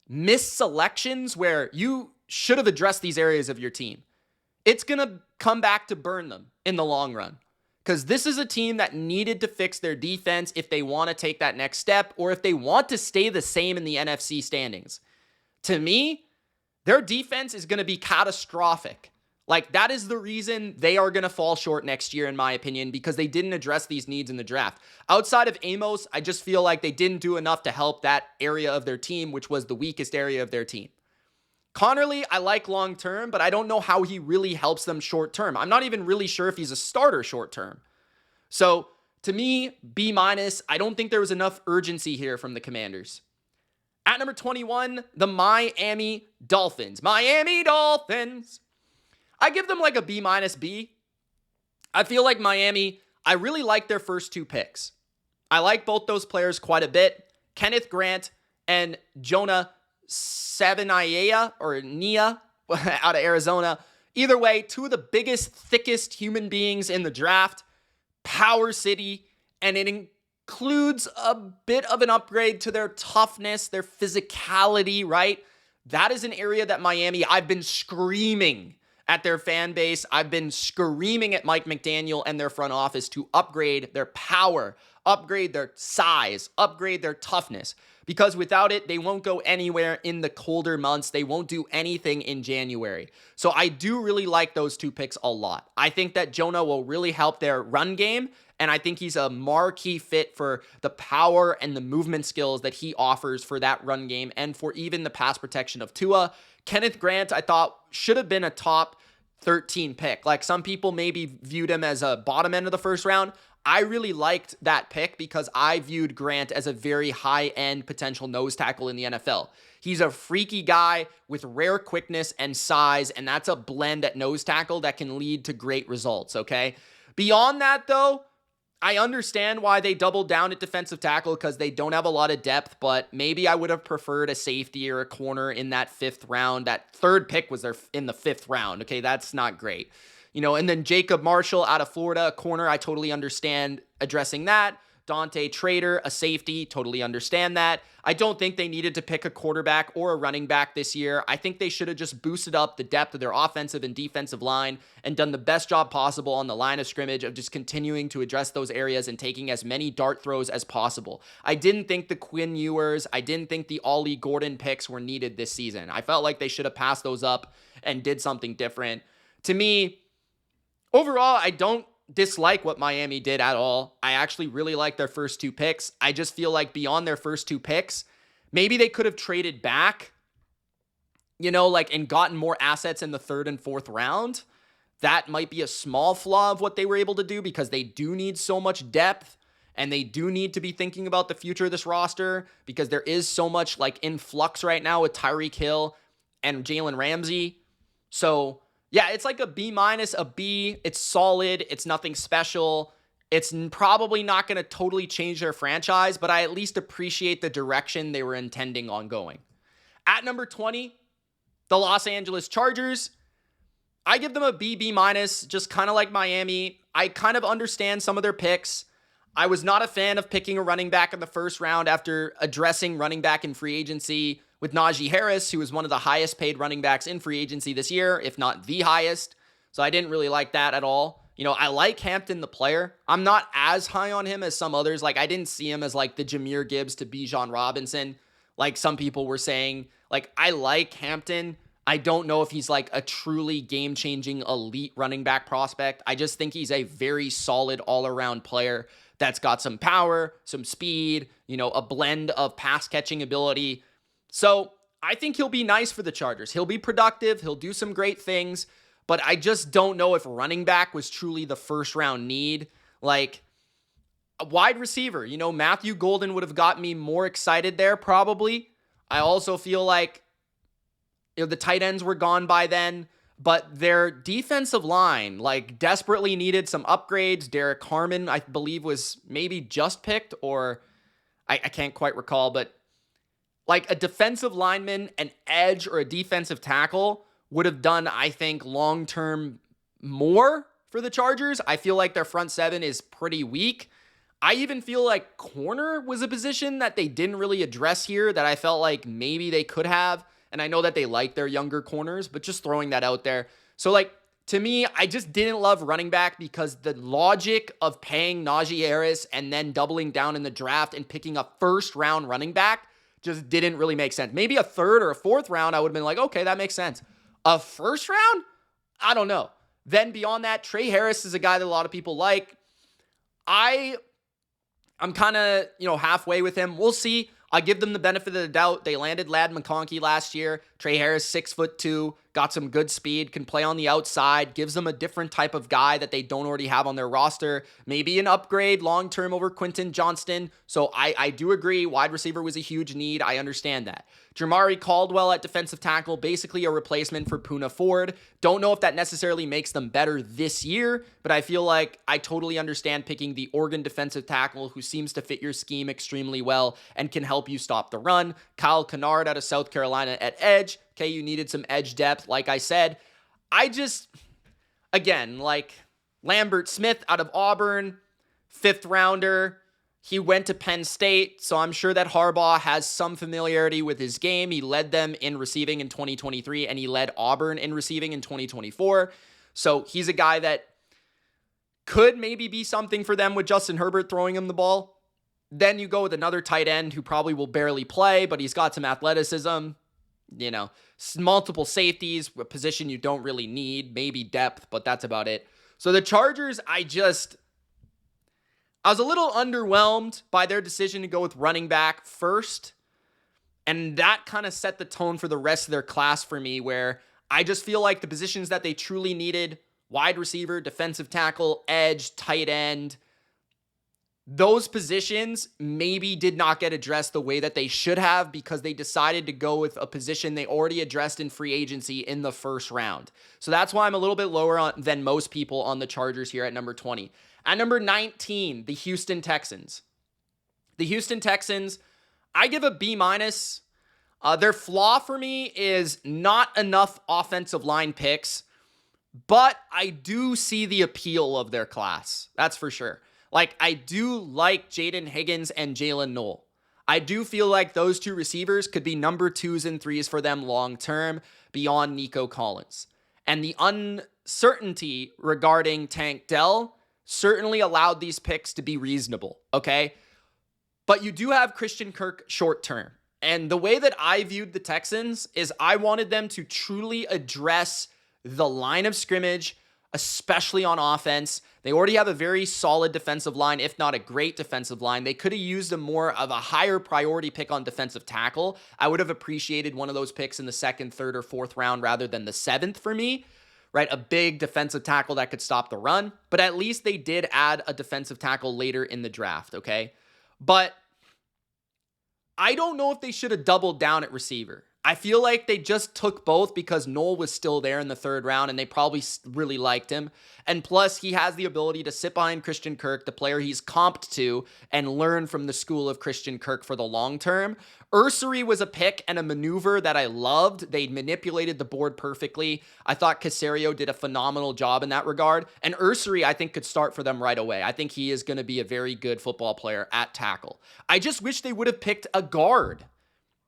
Speaker 1: misselections where you should have addressed these areas of your team. It's going to come back to burn them in the long run, because this is a team that needed to fix their defense if they want to take that next step or if they want to stay the same in the NFC standings. To me, their defense is going to be catastrophic. Like, that is the reason they are going to fall short next year, in my opinion, because they didn't address these needs in the draft. Outside of Amos, I just feel like they didn't do enough to help that area of their team, which was the weakest area of their team. Connerly, I like long-term, but I don't know how he really helps them short-term. I'm not even really sure if he's a starter short-term. So to me, B-. I don't think there was enough urgency here from the Commanders. At number 21, the Miami Dolphins. Miami Dolphins. I give them like a B-. B. I feel like Miami, I really like their first two picks. I like both those players quite a bit. Kenneth Grant and Jonah Savaiinaea or Nia out of Arizona. Either way, two of the biggest, thickest human beings in the draft. Power City, and it includes a bit of an upgrade to their toughness, their physicality, right? That is an area that Miami, I've been screaming at their fan base. I've been screaming at Mike McDaniel and their front office to upgrade their power, upgrade their size, upgrade their toughness. Because without it, they won't go anywhere in the colder months. They won't do anything in January. So I do really like those two picks a lot. I think that Jonah will really help their run game, and I think he's a marquee fit for the power and the movement skills that he offers for that run game and for even the pass protection of Tua. Kenneth Grant, I thought, should have been a top 13 pick. Like, some people maybe viewed him as a bottom end of the first round. I really liked that pick because I viewed Grant as a very high-end potential nose tackle in the NFL. He's a freaky guy with rare quickness and size, and that's a blend at nose tackle that can lead to great results, okay? Beyond that, though, I understand why they doubled down at defensive tackle because they don't have a lot of depth, but maybe I would have preferred a safety or a corner in that fifth round. That third pick was in the fifth round, okay? That's not great. And then Jacob Marshall out of Florida, a corner, I totally understand addressing that. Dante Trader, a safety, totally understand that. I don't think they needed to pick a quarterback or a running back this year. I think they should have just boosted up the depth of their offensive and defensive line and done the best job possible on the line of scrimmage of just continuing to address those areas and taking as many dart throws as possible. I didn't think the Quinn Ewers, I didn't think the Ollie Gordon picks were needed this season. I felt like they should have passed those up and did something different. To me, overall, I don't dislike what Miami did at all. I actually really like their first two picks. I just feel like beyond their first two picks, maybe they could have traded back, and gotten more assets in the third and fourth round. That might be a small flaw of what they were able to do because they do need so much depth and they do need to be thinking about the future of this roster because there is so much in flux right now with Tyreek Hill and Jalen Ramsey. So yeah, it's like a B-, a B. It's solid. It's nothing special. It's probably not going to totally change their franchise, but I at least appreciate the direction they were intending on going. At number 20, the Los Angeles Chargers. I give them a B-, just kind of like Miami. I kind of understand some of their picks. I was not a fan of picking a running back in the first round after addressing running back in free agency with Najee Harris, who is one of the highest paid running backs in free agency this year, if not the highest. So I didn't really like that at all. I like Hampton, the player. I'm not as high on him as some others. I didn't see him as the Jahmyr Gibbs to Bijan Robinson, like some people were saying. I like Hampton. I don't know if he's a truly game-changing elite running back prospect. I just think he's a very solid all-around player that's got some power, some speed, a blend of pass-catching ability. So I think he'll be nice for the Chargers. He'll be productive. He'll do some great things. But I just don't know if running back was truly the first-round need. A wide receiver, Matthew Golden would have got me more excited there probably. I also feel like the tight ends were gone by then. But their defensive line, desperately needed some upgrades. Derek Harmon, I believe, was maybe just picked, or I can't quite recall. But a defensive lineman, an edge, or a defensive tackle would have done, I think, long-term more for the Chargers. I feel like their front seven is pretty weak. I even feel like corner was a position that they didn't really address here that I felt like maybe they could have. And I know that they like their younger corners, but just throwing that out there. So, to me, I just didn't love running back because the logic of paying Najee Harris and then doubling down in the draft and picking a first-round running back just didn't really make sense. Maybe a third or a fourth round, I would have been okay, that makes sense. A first round? I don't know. Then beyond that, Trey Harris is a guy that a lot of people like. I'm kind of, halfway with him. We'll see. I give them the benefit of the doubt. They landed Ladd McConkey last year. Trey Harris, 6'2", got some good speed, can play on the outside, gives them a different type of guy that they don't already have on their roster. Maybe an upgrade long-term over Quentin Johnston. So I do agree, wide receiver was a huge need. I understand that. Jamari Caldwell at defensive tackle, basically a replacement for Poona Ford. Don't know if that necessarily makes them better this year, but I feel like I totally understand picking the Oregon defensive tackle who seems to fit your scheme extremely well and can help you stop the run. Kyle Kennard out of South Carolina at edge. Okay, you needed some edge depth, like I said. Again, like Lambert Smith out of Auburn, 5th rounder. He went to Penn State, so I'm sure that Harbaugh has some familiarity with his game. He led them in receiving in 2023, and he led Auburn in receiving in 2024. So he's a guy that could maybe be something for them with Justin Herbert throwing him the ball. Then you go with another tight end who probably will barely play, but he's got some athleticism, multiple safeties, a position you don't really need, maybe depth, but that's about it. So the Chargers, I was a little underwhelmed by their decision to go with running back first. And that kind of set the tone for the rest of their class for me, where I just feel like the positions that they truly needed, wide receiver, defensive tackle, edge, tight end, those positions maybe did not get addressed the way that they should have because they decided to go with a position they already addressed in free agency in the first round. So that's why I'm a little bit lower than most people on the Chargers here at number 20. At number 19, the Houston Texans. The Houston Texans, I give a B-. Their flaw for me is not enough offensive line picks, but I do see the appeal of their class. That's for sure. Like, I do like Jaden Higgins and Jalen Noel. I do feel like those two receivers could be number 2s and 3s for them long-term beyond Nico Collins. And the uncertainty regarding Tank Dell certainly allowed these picks to be reasonable, okay? But you do have Christian Kirk short-term. And the way that I viewed the Texans is I wanted them to truly address the line of scrimmage, especially on offense. They already have a very solid defensive line, if not a great defensive line. They could have used a more of a higher priority pick on defensive tackle. I would have appreciated one of those picks in the 2nd, 3rd, or 4th round rather than the 7th for me, right? A big defensive tackle that could stop the run. But at least they did add a defensive tackle later in the draft, okay? But I don't know if they should have doubled down at receiver. I feel like they just took both because Noel was still there in the 3rd round and they probably really liked him. And plus, he has the ability to sit behind Christian Kirk, the player he's comped to, and learn from the school of Christian Kirk for the long term. Ursery was a pick and a maneuver that I loved. They manipulated the board perfectly. I thought Caserio did a phenomenal job in that regard. And Ursery, I think, could start for them right away. I think he is going to be a very good football player at tackle. I just wish they would have picked a guard.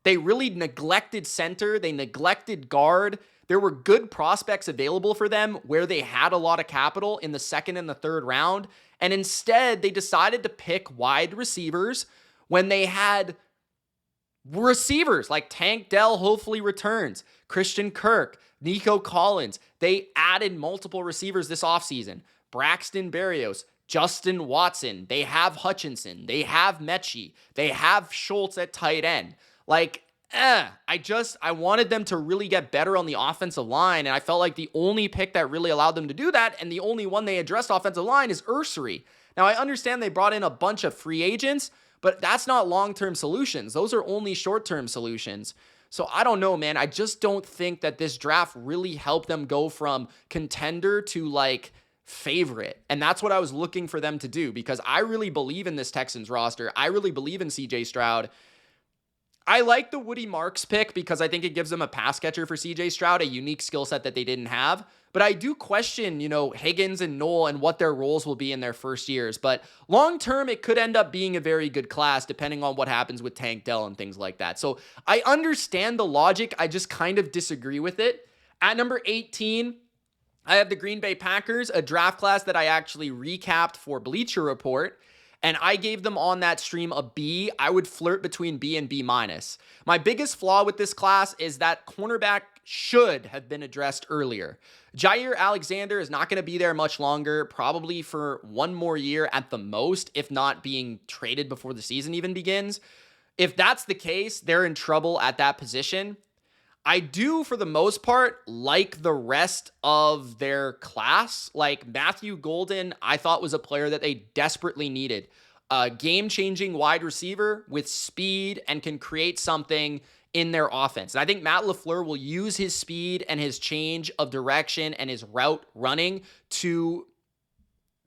Speaker 1: They really neglected center. They neglected guard. There were good prospects available for them where they had a lot of capital in the 2nd and the 3rd round. And instead, they decided to pick wide receivers when they had receivers like Tank Dell hopefully returns, Christian Kirk, Nico Collins. They added multiple receivers this offseason. Braxton Berrios, Justin Watson. They have Hutchinson. They have Mechie. They have Schultz at tight end. I wanted them to really get better on the offensive line, and I felt like the only pick that really allowed them to do that, and the only one they addressed offensive line, is Ursery. Now, I understand they brought in a bunch of free agents, but that's not long-term solutions. Those are only short-term solutions. So I don't know, man. I just don't think that this draft really helped them go from contender to, favorite. And that's what I was looking for them to do, because I really believe in this Texans roster. I really believe in CJ Stroud. I like the Woody Marks pick because I think it gives them a pass catcher for CJ Stroud, a unique skill set that they didn't have. But I do question, Higgins and Noel and what their roles will be in their first years. But long term, it could end up being a very good class depending on what happens with Tank Dell and things like that. So I understand the logic. I just kind of disagree with it. At number 18, I have the Green Bay Packers, a draft class that I actually recapped for Bleacher Report. And I gave them on that stream a B. I would flirt between B and B-. My biggest flaw with this class is that cornerback should have been addressed earlier. Jair Alexander is not going to be there much longer, probably for one more year at the most, if not being traded before the season even begins. If that's the case, they're in trouble at that position. I do, for the most part, like the rest of their class. Like Matthew Golden, I thought was a player that they desperately needed. A game-changing wide receiver with speed and can create something in their offense. And I think Matt LaFleur will use his speed and his change of direction and his route running to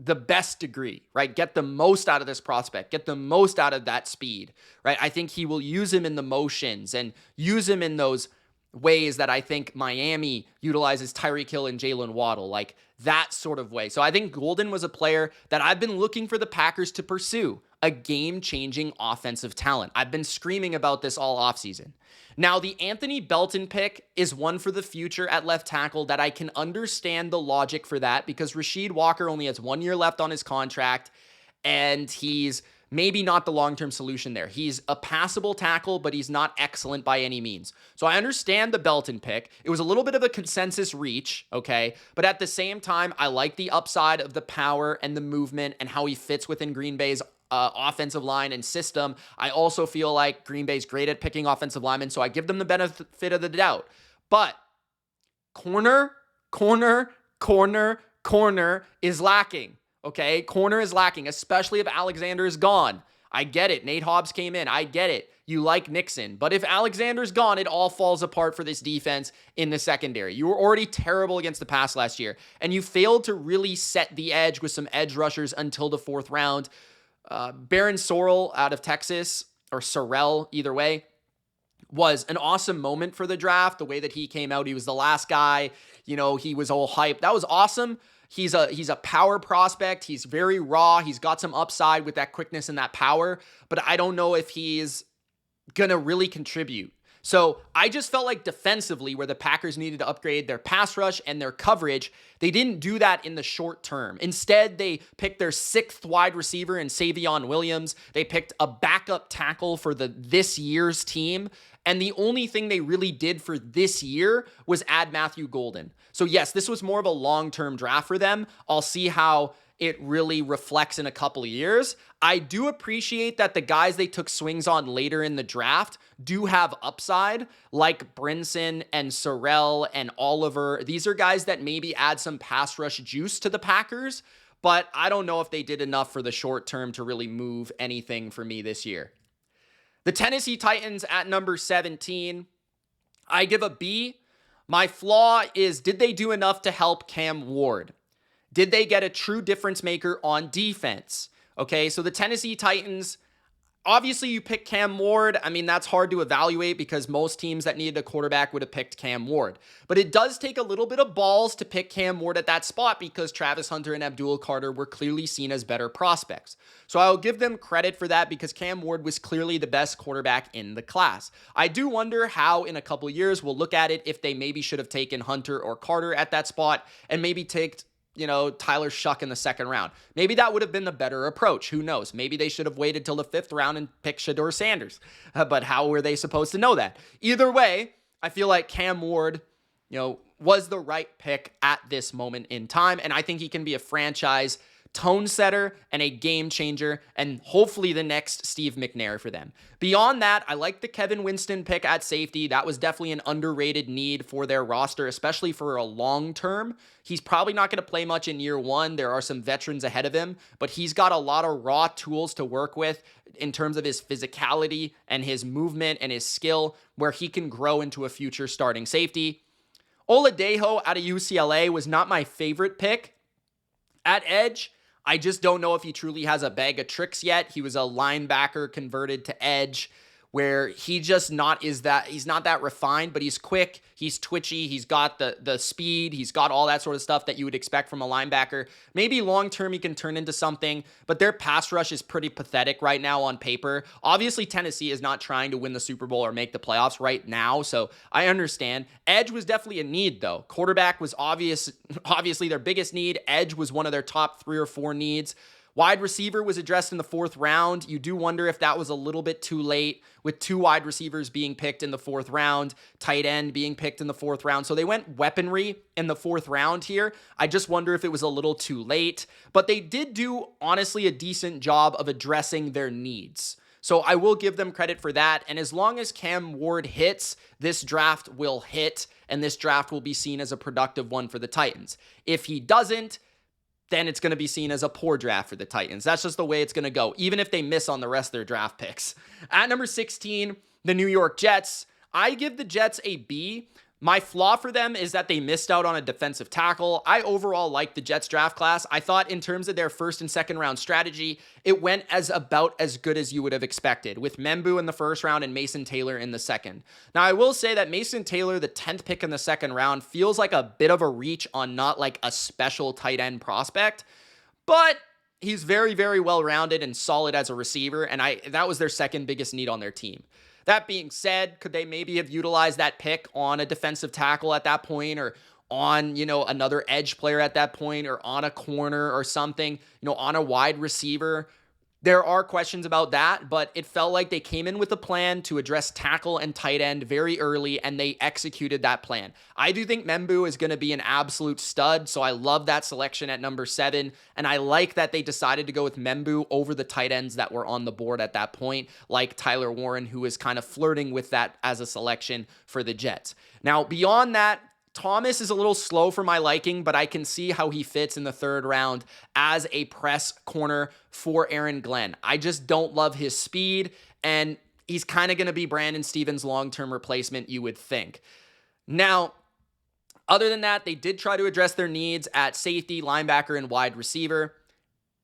Speaker 1: the best degree, right? Get the most out of this prospect, get the most out of that speed, right? I think he will use him in the motions and use him in those ways that I think Miami utilizes Tyreek Hill and Jalen Waddle, like that sort of way. So I think Golden was a player that I've been looking for the Packers to pursue, a game-changing offensive talent. I've been screaming about this all offseason. Now, the Anthony Belton pick is one for the future at left tackle that I can understand the logic for that because Rasheed Walker only has 1 year left on his contract, and he's maybe not the long-term solution there. He's a passable tackle, but he's not excellent by any means. So I understand the Belton pick. It was a little bit of a consensus reach, okay? But at the same time, I like the upside of the power and the movement and how he fits within Green Bay's offensive line and system. I also feel like Green Bay's great at picking offensive linemen, so I give them the benefit of the doubt. But corner is lacking. Okay, corner is lacking, especially if Alexander is gone. I get it. Nate Hobbs came in. I get it. You like Nixon. But if Alexander's gone, it all falls apart for this defense in the secondary. You were already terrible against the pass last year, and you failed to really set the edge with some edge rushers until the 4th round. Baron Sorrell out of Texas, or Sorrell, either way, was an awesome moment for the draft. The way that he came out, he was the last guy. You know, he was all hyped. That was awesome. He's a power prospect. He's very raw. He's got some upside with that quickness and that power, but I don't know if he's going to really contribute. So I just felt like defensively, where the Packers needed to upgrade their pass rush and their coverage, they didn't do that in the short term. Instead, they picked their 6th wide receiver in Savion Williams. They picked a backup tackle for this year's team. And the only thing they really did for this year was add Matthew Golden. So yes, this was more of a long-term draft for them. I'll see how it really reflects in a couple of years. I do appreciate that the guys they took swings on later in the draft do have upside, like Brinson and Sorrell and Oliver. These are guys that maybe add some pass rush juice to the Packers, but I don't know if they did enough for the short term to really move anything for me this year. The Tennessee Titans at number 17, I give a B. My flaw is, did they do enough to help Cam Ward? Did they get a true difference maker on defense? Okay, so the Tennessee Titans, obviously you pick Cam Ward. I mean, that's hard to evaluate because most teams that needed a quarterback would have picked Cam Ward. But it does take a little bit of balls to pick Cam Ward at that spot because Travis Hunter and Abdul Carter were clearly seen as better prospects. So I'll give them credit for that because Cam Ward was clearly the best quarterback in the class. I do wonder how in a couple years we'll look at it if they maybe should have taken Hunter or Carter at that spot and maybe take Tyler Shuck in the 2nd round. Maybe that would have been the better approach. Who knows? Maybe they should have waited till the 5th round and picked Shedeur Sanders. But how were they supposed to know that? Either way, I feel like Cam Ward, was the right pick at this moment in time. And I think he can be a franchise tone setter and a game changer, and hopefully the next Steve McNair for them. Beyond that, I like the Kevin Winston pick at safety. That was definitely an underrated need for their roster, especially for a long term. He's probably not going to play much in year 1. There are some veterans ahead of him, but he's got a lot of raw tools to work with in terms of his physicality and his movement and his skill, where he can grow into a future starting safety. Oladejo out of UCLA was not my favorite pick. At edge, I just don't know if he truly has a bag of tricks yet. He was a linebacker converted to edge, where he's not that refined, but he's quick, he's twitchy, he's got the speed, he's got all that sort of stuff that you would expect from a linebacker. Maybe long-term he can turn into something, but their pass rush is pretty pathetic right now on paper. Obviously, Tennessee is not trying to win the Super Bowl or make the playoffs right now, so I understand. Edge was definitely a need, though. Quarterback was obviously their biggest need. Edge was one of their top 3 or 4 needs. Wide receiver was addressed in the 4th round. You do wonder if that was a little bit too late, with 2 wide receivers being picked in the 4th round, tight end being picked in the 4th round. So they went weaponry in the 4th round here. I just wonder if it was a little too late. But they did do, honestly, a decent job of addressing their needs. So I will give them credit for that. And as long as Cam Ward hits, this draft will hit, and this draft will be seen as a productive one for the Titans. If he doesn't, then it's going to be seen as a poor draft for the Titans. That's just the way it's going to go, even if they miss on the rest of their draft picks. At number 16, the New York Jets. I give the Jets a B. My flaw for them is that they missed out on a defensive tackle. I overall like the Jets draft class. I thought in terms of their first and second round strategy, it went about as good as you would have expected, with Membu in the first round and Mason Taylor in the second. Now, I will say that Mason Taylor, the 10th pick in the second round, feels like a bit of a reach on not like a special tight end prospect, but he's very, very well-rounded and solid as a receiver, and that was their second biggest need on their team. That being said, could they maybe have utilized that pick on a defensive tackle at that point, or on, another edge player at that point, or on a corner or something, on a wide receiver? There are questions about that, but it felt like they came in with a plan to address tackle and tight end very early, and they executed that plan. I do think Membu is going to be an absolute stud, so I love that selection at number 7, and I like that they decided to go with Membu over the tight ends that were on the board at that point, like Tyler Warren, who is kind of flirting with that as a selection for the Jets. Now, beyond that, Thomas is a little slow for my liking, but I can see how he fits in the third round as a press corner for Aaron Glenn. I just don't love his speed, and he's kind of going to be Brandon Stevens' long-term replacement, you would think. Now, other than that, they did try to address their needs at safety, linebacker, and wide receiver.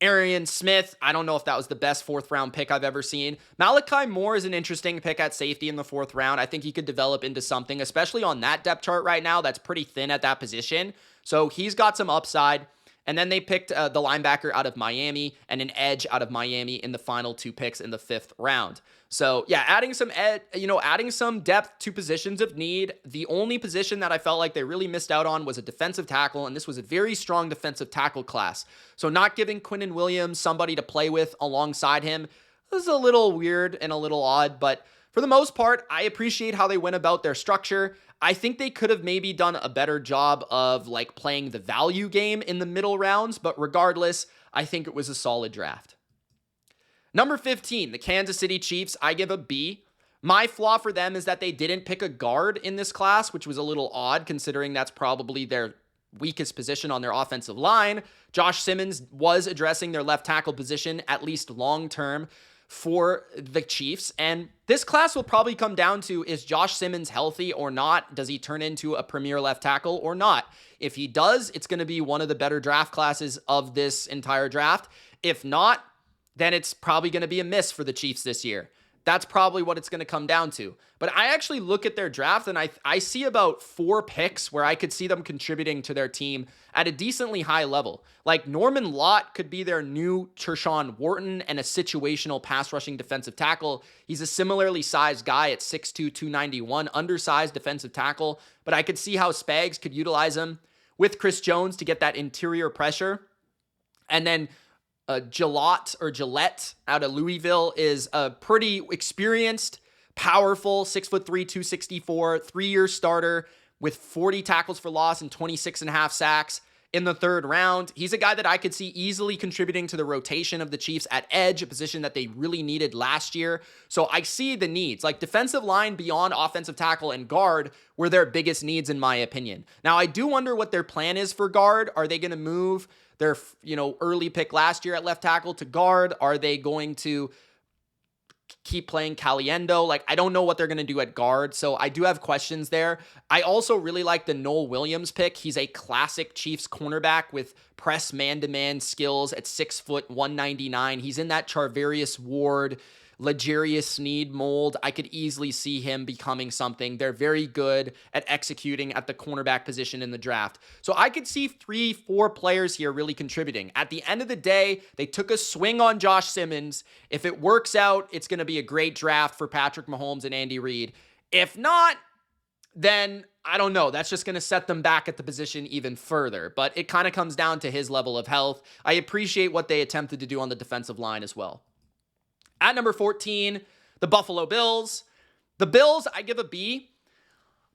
Speaker 1: Arian Smith, I don't know if that was the best fourth round pick I've ever seen. Malachi Moore is an interesting pick at safety in the fourth round. I think he could develop into something, especially on that depth chart right now. That's pretty thin at that position. So he's got some upside. And then they picked the linebacker out of Miami and an edge out of Miami in the final 2 picks in the 5th round. So yeah, adding some depth to positions of need. The only position that I felt like they really missed out on was a defensive tackle, and this was a very strong defensive tackle class. So not giving Quinnen Williams somebody to play with alongside him was a little weird and a little odd, but for the most part, I appreciate how they went about their structure. I think they could have maybe done a better job of playing the value game in the middle rounds, but regardless, I think it was a solid draft. Number 15, the Kansas City Chiefs, I give a B. My flaw for them is that they didn't pick a guard in this class, which was a little odd considering that's probably their weakest position on their offensive line. Josh Simmons was addressing their left tackle position, at least long-term, for the Chiefs. And this class will probably come down to, is Josh Simmons healthy or not? Does he turn into a premier left tackle or not? If he does, it's going to be one of the better draft classes of this entire draft. If not, then it's probably going to be a miss for the Chiefs this year. That's probably what it's going to come down to. But I actually look at their draft and I see about 4 picks where I could see them contributing to their team at a decently high level. Like Norman Lott could be their new Tershawn Wharton and a situational pass rushing defensive tackle. He's a similarly sized guy at 6'2", 291, undersized defensive tackle. But I could see how Spags could utilize him with Chris Jones to get that interior pressure. And then Gillette out of Louisville is a pretty experienced, powerful, 6'3", 264, 3-year starter with 40 tackles for loss and 26.5 sacks in the 3rd round. He's a guy that I could see easily contributing to the rotation of the Chiefs at edge, a position that they really needed last year. So I see the needs. Like defensive line beyond offensive tackle and guard were their biggest needs in my opinion. Now I do wonder what their plan is for guard. Are they going to move their early pick last year at left tackle to guard? Are they going to keep playing Caliendo? I don't know what they're going to do at guard, so I do have questions there. I also really like the Noel Williams pick. He's a classic Chiefs cornerback with press man-to-man skills at 6 foot 199. He's in that Charvarius Ward, L'Jarius Sneed mold. I could easily see him becoming something. They're very good at executing at the cornerback position in the draft. So I could see 3-4 players here really contributing. At the end of the day, they took a swing on Josh Simmons. If it works out, it's going to be a great draft for Patrick Mahomes and Andy Reid. If not, then I don't know. That's just going to set them back at the position even further. But it kind of comes down to his level of health. I appreciate what they attempted to do on the defensive line as well. At number 14, the Buffalo Bills. The Bills, I give a B.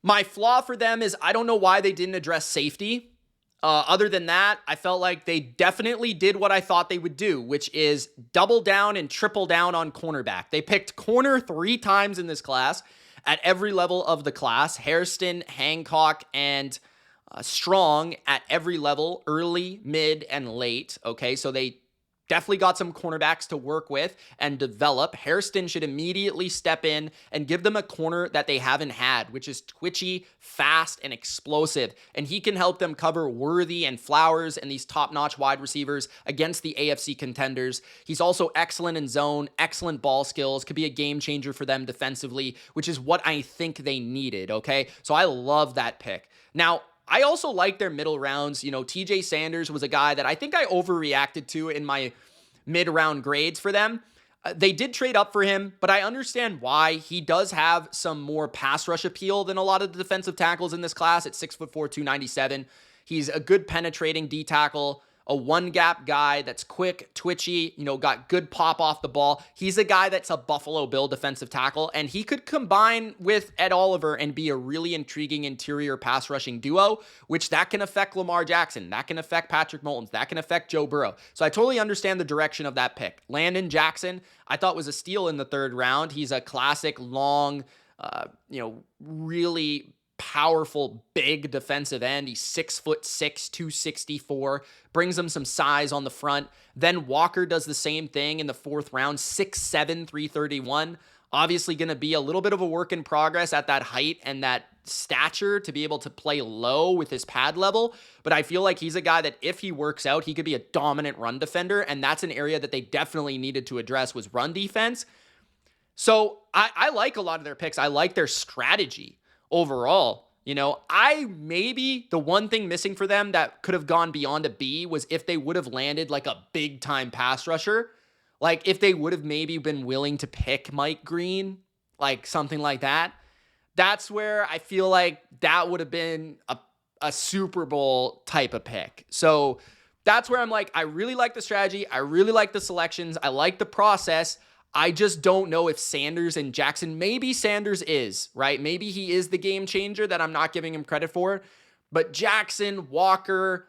Speaker 1: My flaw for them is I don't know why they didn't address safety. Other than that, I felt like they definitely did what I thought they would do, which is double down and triple down on cornerback. They picked corner 3 times in this class at every level of the class. Hairston, Hancock, and Strong at every level, early, mid, and late. Okay, so they definitely got some cornerbacks to work with and develop. Hairston should immediately step in and give them a corner that they haven't had, which is twitchy, fast, and explosive. And he can help them cover Worthy and Flowers and these top-notch wide receivers against the AFC contenders. He's also excellent in zone, excellent ball skills, could be a game changer for them defensively, which is what I think they needed, okay? So I love that pick. Now, I also like their middle rounds. You know, TJ Sanders was a guy that I think I overreacted to in my mid-round grades for them. They did trade up for him, but I understand why. He does have some more pass rush appeal than a lot of the defensive tackles in this class at 6'4", 297. He's a good penetrating D tackle, a one-gap guy that's quick, twitchy, you know, got good pop off the ball. He's a guy that's a Buffalo Bill defensive tackle, and he could combine with Ed Oliver and be a really intriguing interior pass rushing duo, which that can affect Lamar Jackson, that can affect Patrick Mahomes, that can affect Joe Burrow. So I totally understand the direction of that pick. Landon Jackson, I thought was a steal in the 3rd round. He's a classic, long, really powerful, big defensive end. He's 6'6", 264, brings him some size on the front. Then Walker does the same thing in the 4th round, 6'7", 331. Obviously going to be a little bit of a work in progress at that height and that stature to be able to play low with his pad level. But I feel like he's a guy that if he works out, he could be a dominant run defender. And that's an area that they definitely needed to address was run defense. So I like a lot of their picks. I like their strategy overall. You know, maybe the one thing missing for them that could have gone beyond a B was if they would have landed like a big time pass rusher. Like if they would have maybe been willing to pick Mike Green, like something like that. That's where I feel like that would have been a Super Bowl type of pick. So that's where I'm like, I really like the strategy. I really like the selections. I like the process. I just don't know if Sanders and Jackson, maybe Sanders is, right? Maybe he is the game changer that I'm not giving him credit for. But Jackson, Walker,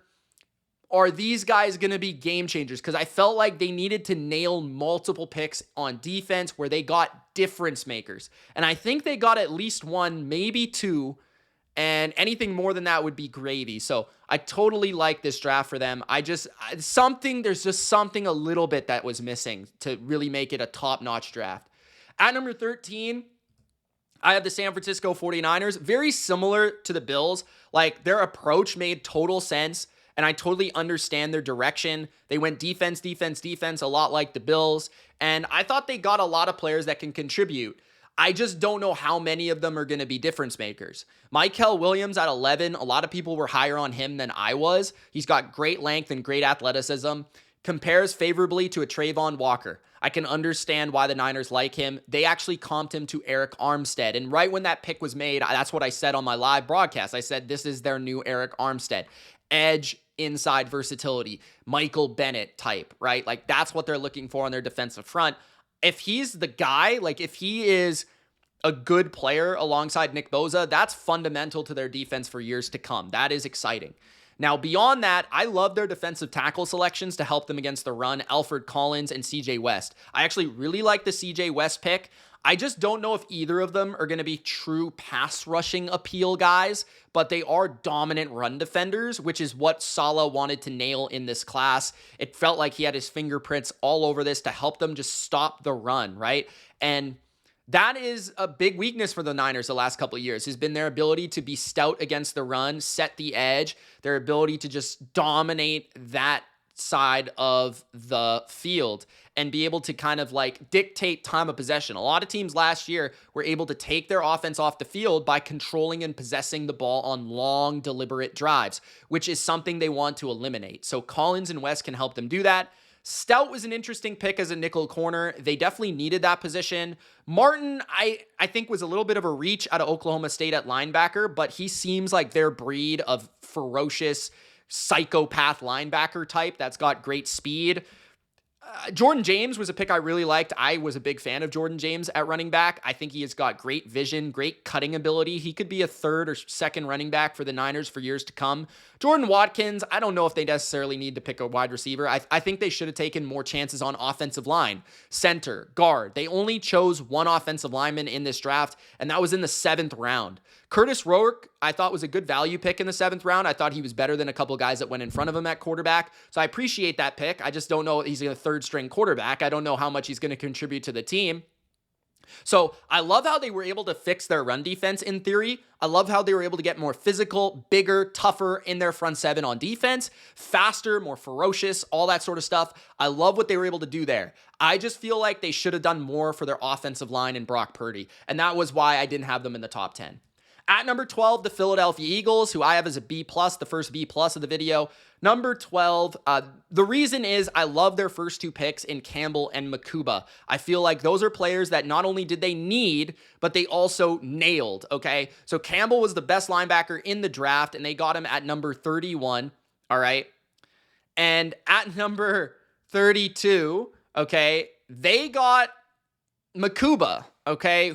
Speaker 1: are these guys going to be game changers? Because I felt like they needed to nail multiple picks on defense where they got difference makers. And I think they got at least one, maybe two. And anything more than that would be gravy. So I totally like this draft for them. There's just something a little bit that was missing to really make it a top-notch draft. At number 13, I have the San Francisco 49ers. Very similar to the Bills. Like, their approach made total sense, and I totally understand their direction. They went defense, defense, defense, a lot like the Bills. And I thought they got a lot of players that can contribute. I just don't know how many of them are going to be difference makers. Mykel Williams at 11, a lot of people were higher on him than I was. He's got great length and great athleticism. Compares favorably to a Trayvon Walker. I can understand why the Niners like him. They actually comped him to Eric Armstead. And right when that pick was made, that's what I said on my live broadcast. I said, this is their new Eric Armstead. Edge, inside versatility, Michael Bennett type, right? Like that's what they're looking for on their defensive front. If he's the guy, like if he is a good player alongside Nick Bosa, that's fundamental to their defense for years to come. That is exciting. Now, beyond that, I love their defensive tackle selections to help them against the run, Alfred Collins and CJ West. I actually really like the CJ West pick. I just don't know if either of them are going to be true pass rushing appeal guys, but they are dominant run defenders, which is what Saleh wanted to nail in this class. It felt like he had his fingerprints all over this to help them just stop the run, right? And that is a big weakness for the Niners the last couple of years, has been their ability to be stout against the run, set the edge, their ability to just dominate that side of the field and be able to kind of like dictate time of possession. A lot of teams last year were able to take their offense off the field by controlling and possessing the ball on long, deliberate drives, which is something they want to eliminate. So Collins and West can help them do that. Stout was an interesting pick as a nickel corner. They definitely needed that position. Martin, I think, was a little bit of a reach out of Oklahoma State at linebacker, but he seems like their breed of ferocious psychopath linebacker type that's got great speed. Jordan James was a pick I really liked. I was a big fan of Jordan James at running back. I think he has got great vision, great cutting ability. He could be a third or second running back for the Niners for years to come. Jordan Watkins, I don't know if they necessarily need to pick a wide receiver. I think they should have taken more chances on offensive line, center, guard. They only chose one offensive lineman in this draft, and that was in the 7th round. Curtis Rourke, I thought was a good value pick in the 7th round. I thought he was better than a couple guys that went in front of him at quarterback. So I appreciate that pick. I just don't know. He's a third string quarterback. I don't know how much he's going to contribute to the team. So I love how they were able to fix their run defense in theory. I love how they were able to get more physical, bigger, tougher in their front seven on defense, faster, more ferocious, all that sort of stuff. I love what they were able to do there. I just feel like they should have done more for their offensive line and Brock Purdy. And that was why I didn't have them in the top 10. At number 12, the Philadelphia Eagles, who I have as a B+, the first B+ of the video. Number 12, the reason is I love their first two picks in Campbell and Makuba. I feel like those are players that not only did they need, but they also nailed, okay? So Campbell was the best linebacker in the draft, and they got him at number 31, all right? And at number 32, okay, they got Makuba, okay,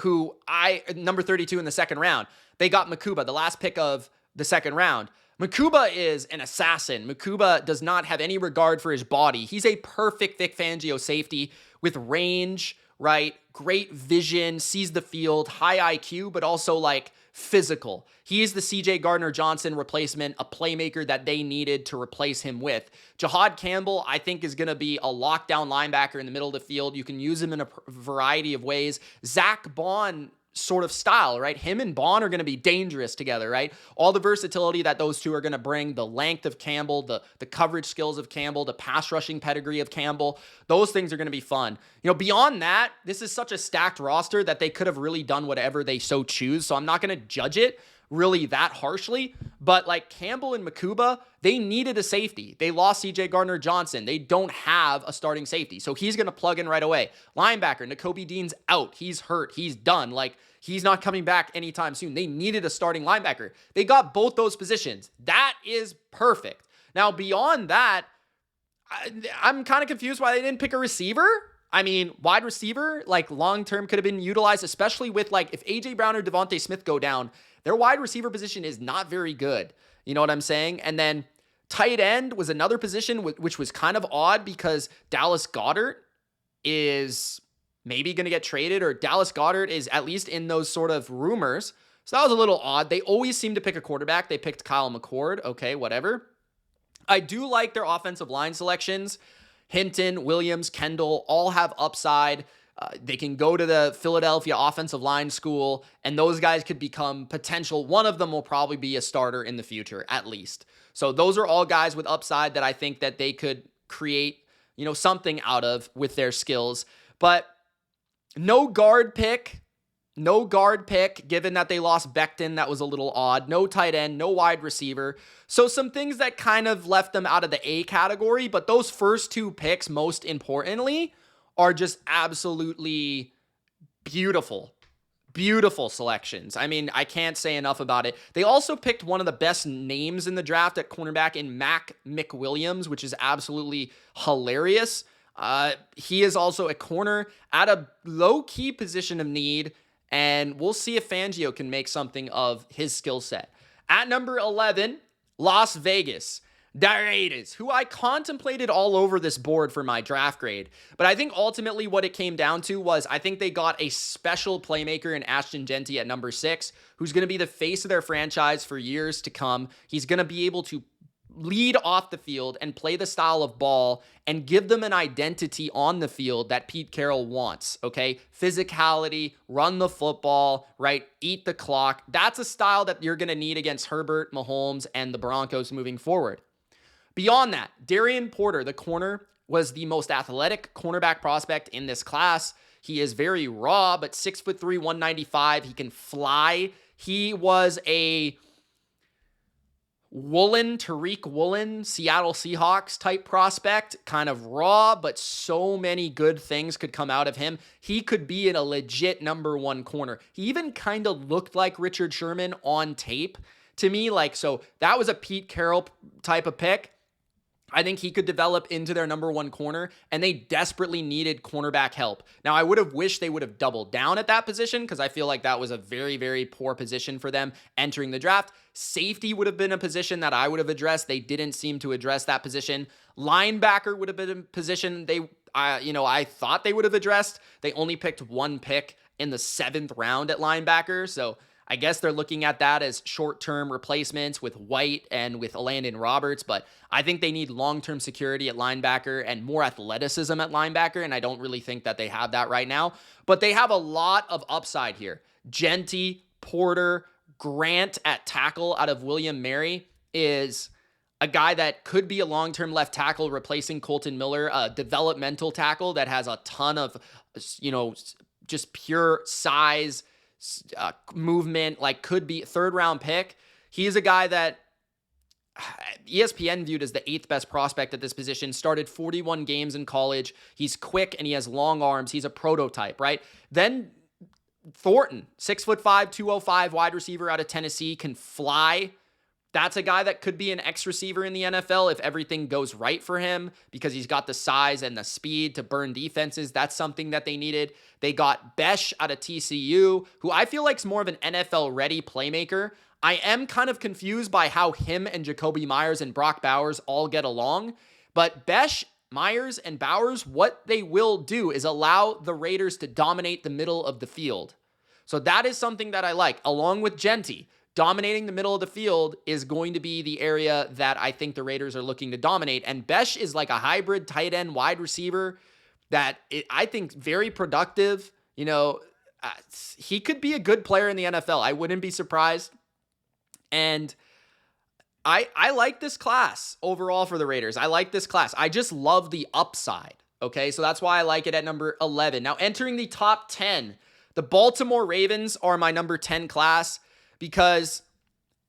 Speaker 1: number 32 in the second round. They got Makuba, the last pick of the second round. Makuba is an assassin. Makuba does not have any regard for his body. He's a perfect Vic Fangio safety with range, right? Great vision, sees the field, high IQ, but also like physical. He is the CJ Gardner-Johnson replacement, a playmaker that they needed to replace him with. Jahad Campbell, I think, is going to be a lockdown linebacker in the middle of the field. You can use him in a variety of ways. Zach Bond sort of style, right? Him and Bond are going to be dangerous together, right? All the versatility that those two are going to bring, the length of Campbell, the coverage skills of Campbell, the pass rushing pedigree of Campbell, those things are going to be fun. You know, beyond that, this is such a stacked roster that they could have really done whatever they so choose, so I'm not going to judge it really that harshly, but like Campbell and Makuba, they needed a safety. They lost CJ Gardner-Johnson. They don't have a starting safety, so he's going to plug in right away. Linebacker, Nakobe Dean's out. He's hurt. He's done. Like, he's not coming back anytime soon. They needed a starting linebacker. They got both those positions. That is perfect. Now, beyond that, I'm kind of confused why they didn't pick a receiver. I mean, wide receiver, like long-term could have been utilized, especially with like if A.J. Brown or Devontae Smith go down, their wide receiver position is not very good. You know what I'm saying? And then tight end was another position which was kind of odd because Dallas Goedert is maybe going to get traded, or Dallas Goedert is at least in those sort of rumors. So that was a little odd. They always seem to pick a quarterback. They picked Kyle McCord. Okay, whatever. I do like their offensive line selections. Hinton, Williams, Kendall all have upside. They can go to the Philadelphia offensive line school, and those guys could become potential. One of them will probably be a starter in the future, at least. So those are all guys with upside that I think that they could create, you know, something out of with their skills. But no guard pick, given that they lost Becton. That was a little odd. No tight end, no wide receiver. So some things that kind of left them out of the A category, but those first two picks, most importantly, are just absolutely beautiful selections. I mean, I can't say enough about it. They also picked one of the best names in the draft at cornerback in Mac McWilliams, which is absolutely hilarious. He is also a corner at a low-key position of need, and we'll see if Fangio can make something of his skill set. At number 11, Las Vegas. The Raiders, who I contemplated all over this board for my draft grade. But I think ultimately what it came down to was I think they got a special playmaker in Ashton Jeanty at number 6, who's going to be the face of their franchise for years to come. He's going to be able to lead off the field and play the style of ball and give them an identity on the field that Pete Carroll wants, okay? Physicality, run the football, right? Eat the clock. That's a style that you're going to need against Herbert, Mahomes, and the Broncos moving forward. Beyond that, Darian Porter, the corner, was the most athletic cornerback prospect in this class. He is very raw, but 6'3", 195. He can fly. He was a Tariq Woolen, Seattle Seahawks type prospect, kind of raw, but so many good things could come out of him. He could be in a legit number 1 corner. He even kind of looked like Richard Sherman on tape to me. So that was a Pete Carroll type of pick. I think he could develop into their number one corner, and they desperately needed cornerback help. Now, I would have wished they would have doubled down at that position because I feel like that was a very, very poor position for them entering the draft. Safety would have been a position that I would have addressed. They didn't seem to address that position. Linebacker would have been a position I thought they would have addressed. They only picked one pick in the 7th round at linebacker, so I guess they're looking at that as short-term replacements with White and with Landon Roberts, but I think they need long-term security at linebacker and more athleticism at linebacker, and I don't really think that they have that right now. But they have a lot of upside here. Genty, Porter, Grant at tackle out of William Mary is a guy that could be a long-term left tackle replacing Colton Miller, a developmental tackle that has a ton of, just pure size, movement, like could be 3rd round pick. He is a guy that ESPN viewed as the 8th best prospect at this position, started 41 games in college. He's quick and he has long arms. He's a prototype, right? Then Thornton, 6'5", 205 wide receiver out of Tennessee, can fly. That's a guy that could be an X receiver in the NFL if everything goes right for him because he's got the size and the speed to burn defenses. That's something that they needed. They got Besh out of TCU, who I feel like is more of an NFL-ready playmaker. I am kind of confused by how him and Jacoby Myers and Brock Bowers all get along. But Besh, Myers, and Bowers, what they will do is allow the Raiders to dominate the middle of the field. So that is something that I like, along with Genty. Dominating the middle of the field is going to be the area that I think the Raiders are looking to dominate. And Besh is like a hybrid tight end wide receiver that I think very productive. He could be a good player in the NFL. I wouldn't be surprised. And I like this class overall for the Raiders. I like this class. I just love the upside. Okay, so that's why I like it at number 11. Now entering the top 10, the Baltimore Ravens are my number 10 class, because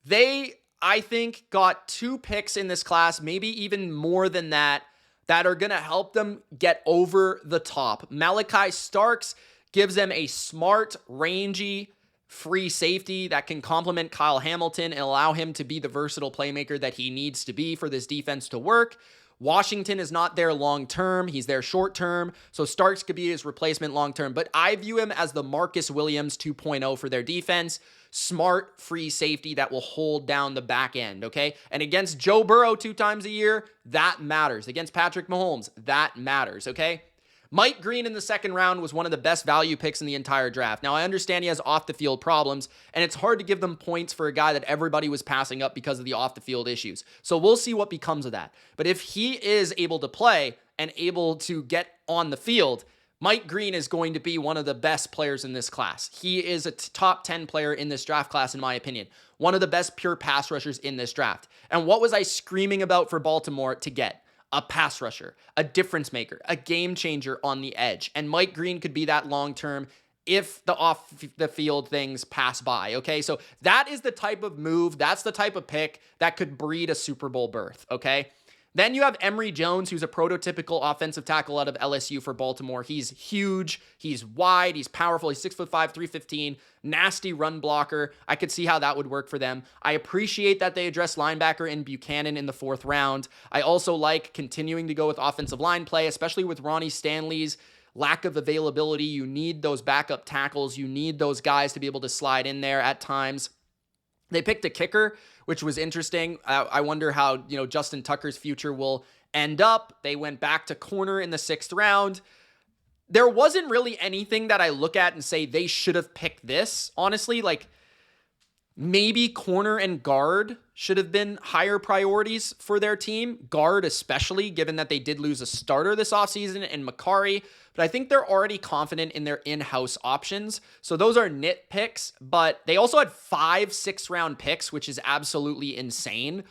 Speaker 1: they, I think, got 2 picks in this class, maybe even more than that are going to help them get over the top. Malachi Starks gives them a smart, rangy, free safety that can complement Kyle Hamilton and allow him to be the versatile playmaker that he needs to be for this defense to work. Washington is not there long-term. He's there short-term. So Starks could be his replacement long-term. But I view him as the Marcus Williams 2.0 for their defense. Smart, free safety that will hold down the back end, okay? And against Joe Burrow 2 times a year, that matters. Against Patrick Mahomes, that matters, okay? Mike Green in the 2nd round was one of the best value picks in the entire draft. Now, I understand he has off-the-field problems, and it's hard to give them points for a guy that everybody was passing up because of the off-the-field issues. So we'll see what becomes of that. But if he is able to play and able to get on the field, Mike Green is going to be one of the best players in this class. He is a top 10 player in this draft class, in my opinion. One of the best pure pass rushers in this draft. And what was I screaming about for Baltimore to get? A pass rusher, a difference maker, a game changer on the edge. And Mike Green could be that long-term if the off-the-field things pass by, okay? So that is the type of move, that's the type of pick that could breed a Super Bowl berth, okay? Then you have Emory Jones, who's a prototypical offensive tackle out of LSU for Baltimore. He's huge, he's wide, he's powerful, he's 6'5", 315, nasty run blocker. I could see how that would work for them. I appreciate that they addressed linebacker in Buchanan in the 4th round. I also like continuing to go with offensive line play, especially with Ronnie Stanley's lack of availability. You need those backup tackles. You need those guys to be able to slide in there at times. They picked a kicker, which was interesting. I wonder how, Justin Tucker's future will end up. They went back to corner in the 6th round. There wasn't really anything that I look at and say they should have picked this, honestly. Like, maybe corner and guard should have been higher priorities for their team. Guard especially, given that they did lose a starter this offseason in Makari. But I think they're already confident in their in-house options. So those are nitpicks. But they also had 5 6th-round picks, which is absolutely insane.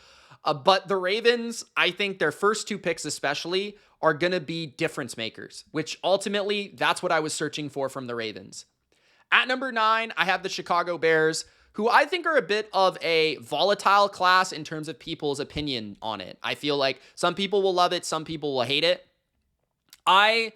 Speaker 1: But the Ravens, I think their first 2 picks especially are going to be difference makers, which ultimately that's what I was searching for from the Ravens. At number 9, I have the Chicago Bears, who I think are a bit of a volatile class in terms of people's opinion on it. I feel like some people will love it, some people will hate it. I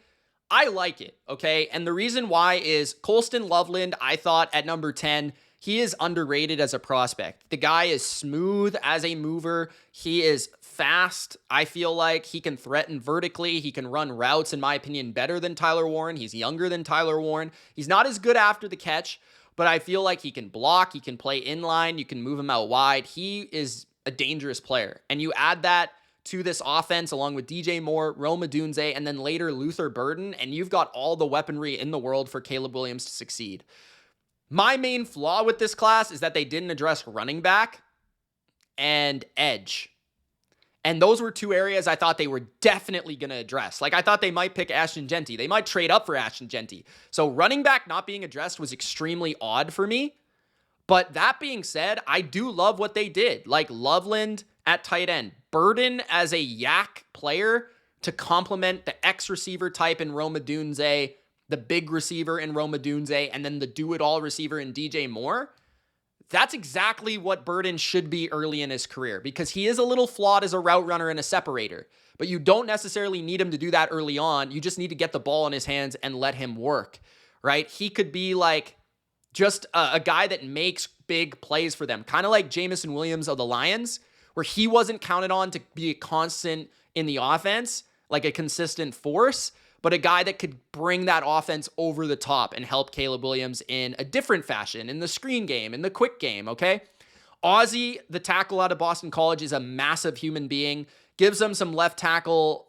Speaker 1: like it, okay? And the reason why is Colston Loveland, I thought at number 10, he is underrated as a prospect. The guy is smooth as a mover. He is fast. I feel like he can threaten vertically. He can run routes, in my opinion, better than Tyler Warren. He's younger than Tyler Warren. He's not as good after the catch, but I feel like he can block. He can play inline. You can move him out wide. He is a dangerous player. And you add that to this offense along with DJ Moore, Rome Odunze, and then later Luther Burden, and you've got all the weaponry in the world for Caleb Williams to succeed. My main flaw with this class is that they didn't address running back and edge. And those were two areas I thought they were definitely going to address. Like, I thought they might pick Ashton Genty. They might trade up for Ashton Genty. So running back not being addressed was extremely odd for me. But that being said, I do love what they did. Like Loveland at tight end, Burden as a yak player to complement the X receiver type in Rome Odunze, the big receiver in Rome Odunze, and then the do-it-all receiver in DJ Moore. That's exactly what Burden should be early in his career, because he is a little flawed as a route runner and a separator, but you don't necessarily need him to do that early on. You just need to get the ball in his hands and let him work, right? He could be like just a guy that makes big plays for them, kind of like Jamison Williams of the Lions, where he wasn't counted on to be a constant in the offense, like a consistent force, but a guy that could bring that offense over the top and help Caleb Williams in a different fashion, in the screen game, in the quick game, okay? Ozzie, the tackle out of Boston College, is a massive human being, gives them some left tackle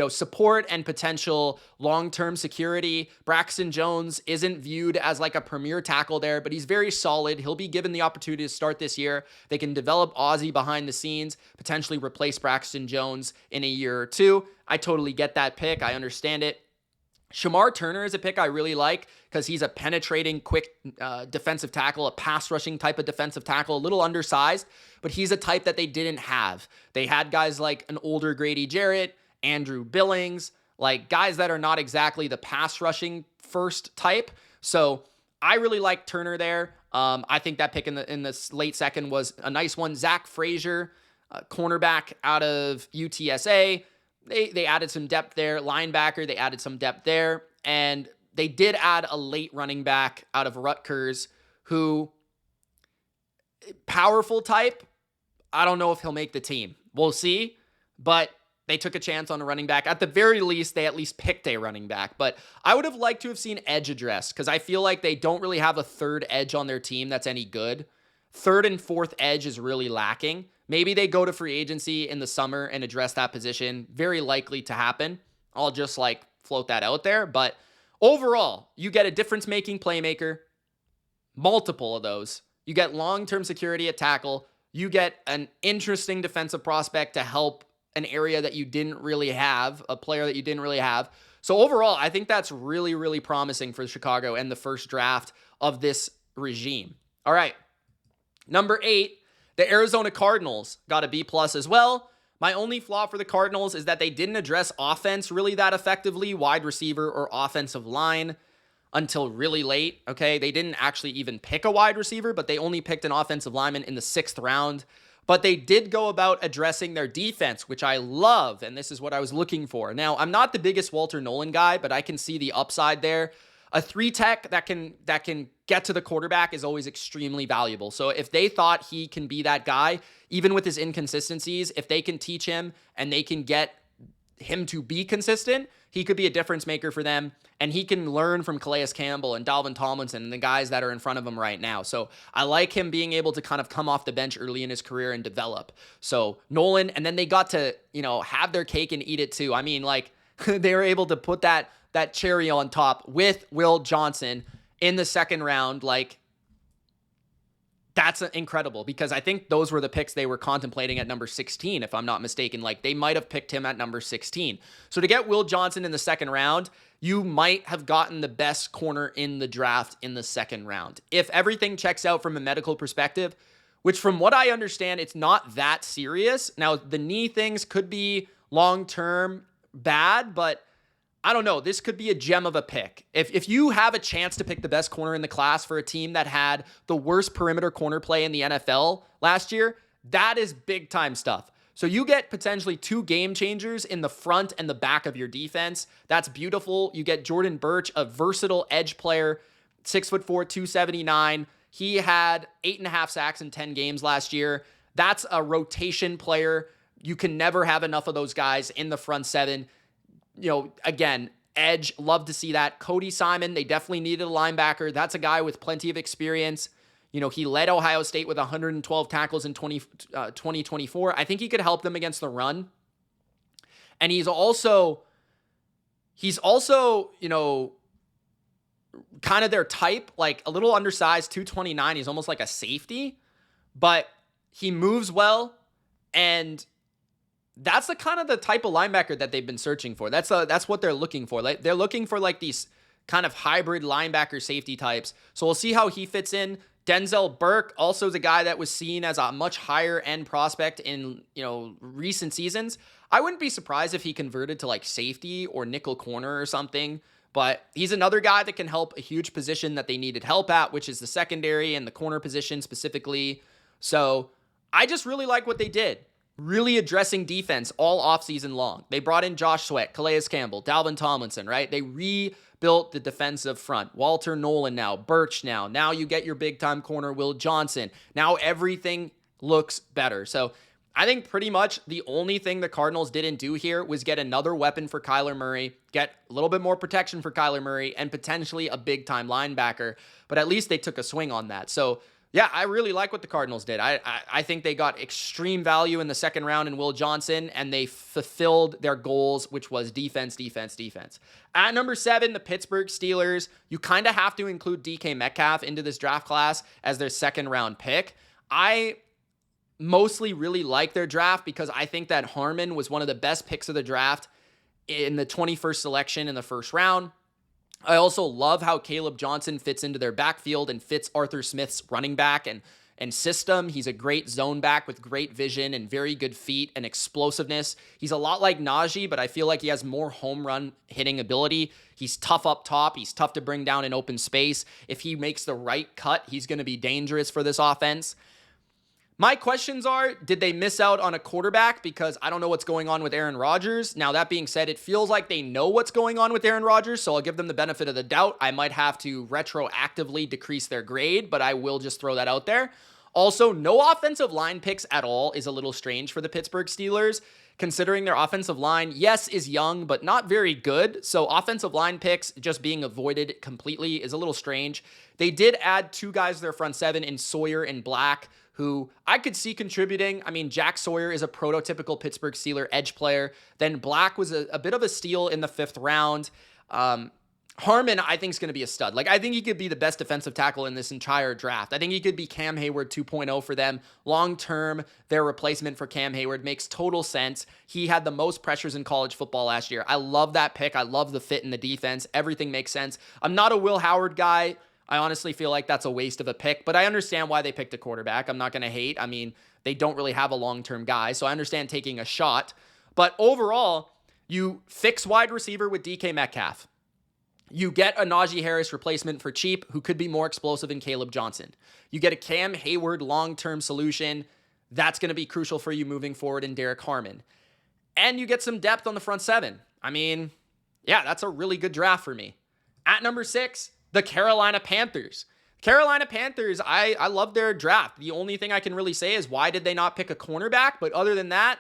Speaker 1: support and potential long-term security. Braxton Jones isn't viewed as like a premier tackle there, but he's very solid. He'll be given the opportunity to start this year. They can develop Ozzie behind the scenes, potentially replace Braxton Jones in a year or two. I totally get that pick. I understand it. Shamar Turner is a pick I really like because he's a penetrating, quick defensive tackle, a pass-rushing type of defensive tackle, a little undersized, but he's a type that they didn't have. They had guys like an older Grady Jarrett, Andrew Billings, like guys that are not exactly the pass rushing first type. So I really like Turner there. I think that pick in the late second was a nice one. Zach Frazier, cornerback out of UTSA. They added some depth there. Linebacker, they added some depth there. And they did add a late running back out of Rutgers who, powerful type, I don't know if he'll make the team. We'll see. But they took a chance on a running back. At the very least, they at least picked a running back. But I would have liked to have seen edge addressed because I feel like they don't really have a third edge on their team that's any good. Third and fourth edge is really lacking. Maybe they go to free agency in the summer and address that position. Very likely to happen. I'll just float that out there. But overall, you get a difference-making playmaker, multiple of those. You get long-term security at tackle. You get an interesting defensive prospect to help an area that you didn't really have, a player that you didn't really have. So overall, I think that's really, really promising for Chicago and the first draft of this regime. All right. Number 8, the Arizona Cardinals got a B+ as well. My only flaw for the Cardinals is that they didn't address offense really that effectively, wide receiver or offensive line, until really late, okay? They didn't actually even pick a wide receiver, but they only picked an offensive lineman in the 6th round. But they did go about addressing their defense, which I love, and this is what I was looking for. Now, I'm not the biggest Walter Nolan guy, but I can see the upside there. A 3-tech that can get to the quarterback is always extremely valuable. So if they thought he can be that guy, even with his inconsistencies, if they can teach him and they can get him to be consistent, he could be a difference maker for them, and he can learn from Calais Campbell and Dalvin Tomlinson and the guys that are in front of him right now. So I like him being able to kind of come off the bench early in his career and develop. So Nolan, and then they got to, have their cake and eat it too. I mean, they were able to put that cherry on top with Will Johnson in the 2nd round. That's incredible because I think those were the picks they were contemplating at number 16, if I'm not mistaken. They might have picked him at number 16. So to get Will Johnson in the 2nd round, you might have gotten the best corner in the draft in the 2nd round. If everything checks out from a medical perspective, which from what I understand, it's not that serious. Now, the knee things could be long-term bad, but I don't know. This could be a gem of a pick. If you have a chance to pick the best corner in the class for a team that had the worst perimeter corner play in the NFL last year, that is big time stuff. So you get potentially 2 game changers in the front and the back of your defense. That's beautiful. You get Jordan Birch, a versatile edge player, 6'4", 279. He had 8.5 sacks in 10 games last year. That's a rotation player You can never have enough of those guys in the front seven. Again, edge, love to see that. Cody Simon, they definitely needed a linebacker. That's a guy with plenty of experience. He led Ohio State with 112 tackles in 2024. I think he could help them against the run. And he's also, kind of their type, like a little undersized, 229. He's almost like a safety, but he moves well. And that's the kind of the type of linebacker that they've been searching for. That's what they're looking for. Like, they're looking for like these kind of hybrid linebacker safety types. So we'll see how he fits in. Denzel Burke, also the guy that was seen as a much higher end prospect in, recent seasons. I wouldn't be surprised if he converted to like safety or nickel corner or something, but he's another guy that can help a huge position that they needed help at, which is the secondary and the corner position specifically. So I just really like what they did. Really addressing defense all offseason long. They brought in Josh Sweat, Calais Campbell, Dalvin Tomlinson, right? They rebuilt the defensive front. Walter Nolan now, Birch now. Now you get your big-time corner, Will Johnson. Now everything looks better. So I think pretty much the only thing the Cardinals didn't do here was get another weapon for Kyler Murray, get a little bit more protection for Kyler Murray, and potentially a big-time linebacker. But at least they took a swing on that. So yeah, I really like what the Cardinals did. I think they got extreme value in the second round in Will Johnson, and they fulfilled their goals, which was defense. At number 7, the Pittsburgh Steelers. You kind of have to include DK Metcalf into this draft class as their second round pick. I mostly really like their draft because I think that Harmon was one of the best picks of the draft in the 21st selection in the first round. I also love how Caleb Johnson fits into their backfield and fits Arthur Smith's running back and system. He's a great zone back with great vision and very good feet and explosiveness. He's a lot like Najee, but I feel like he has more home run hitting ability. He's tough up top. He's tough to bring down in open space. If he makes the right cut, he's going to be dangerous for this offense. My questions are, did they miss out on a quarterback? Because I don't know what's going on with Aaron Rodgers. Now, that being said, it feels like they know what's going on with Aaron Rodgers, so I'll give them the benefit of the doubt. I might have to retroactively decrease their grade, but I will just throw that out there. Also, no offensive line picks at all is a little strange for the Pittsburgh Steelers, considering their offensive line, yes, is young, but not very good. So offensive line picks just being avoided completely is a little strange. They did add 2 guys to their front 7 in Sawyer and Black, who I could see contributing. I mean, Jack Sawyer is a prototypical Pittsburgh Steeler edge player. Then Black was a bit of a steal in the 5th round. Harmon, I think, is going to be a stud. Like, I think he could be the best defensive tackle in this entire draft. I think he could be Cam Hayward 2.0 for them. Long-term, their replacement for Cam Hayward makes total sense. He had the most pressures in college football last year. I love that pick. I love the fit in the defense. Everything makes sense. I'm not a Will Howard guy. I honestly feel like that's a waste of a pick, but I understand why they picked a quarterback. I'm not going to hate. I mean, they don't really have a long-term guy, so I understand taking a shot. But overall, you fix wide receiver with DK Metcalf. You get a Najee Harris replacement for cheap, who could be more explosive than Caleb Johnson. You get a Cam Hayward long-term solution. That's going to be crucial for you moving forward in Derek Harmon. And you get some depth on the front 7. I mean, yeah, that's a really good draft for me. At number 6, the Carolina Panthers. Carolina Panthers, I love their draft. The only thing I can really say is why did they not pick a cornerback? But other than that,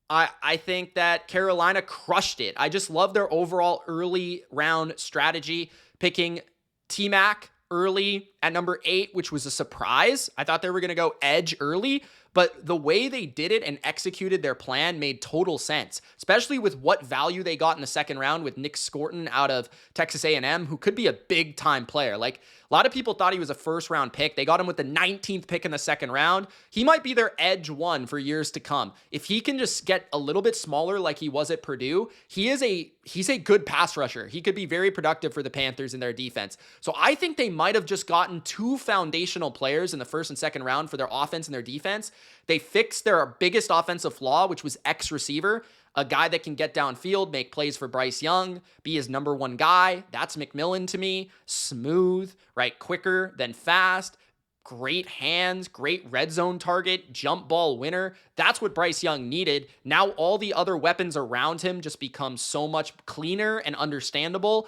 Speaker 1: I think that Carolina crushed it. I just love their overall early round strategy, picking T-Mac early at number 8, which was a surprise. I thought they were going to go edge early, but the way they did it and executed their plan made total sense, especially with what value they got in the second round with Nick Scorton out of Texas A&M, who could be a big-time player. Like, a lot of people thought he was a first-round pick. They got him with the 19th pick in the second round. He might be their edge 1 for years to come. If he can just get a little bit smaller like he was at Purdue, he's a good pass rusher. He could be very productive for the Panthers in their defense. So I think they might have just gotten 2 foundational players in the first and second round for their offense and their defense. They fixed their biggest offensive flaw, which was X receiver, a guy that can get downfield, make plays for Bryce Young, be his number 1 guy. That's McMillan to me. Smooth, right? Quicker than fast. Great hands, great red zone target, jump ball winner. That's what Bryce Young needed. Now all the other weapons around him just become so much cleaner and understandable.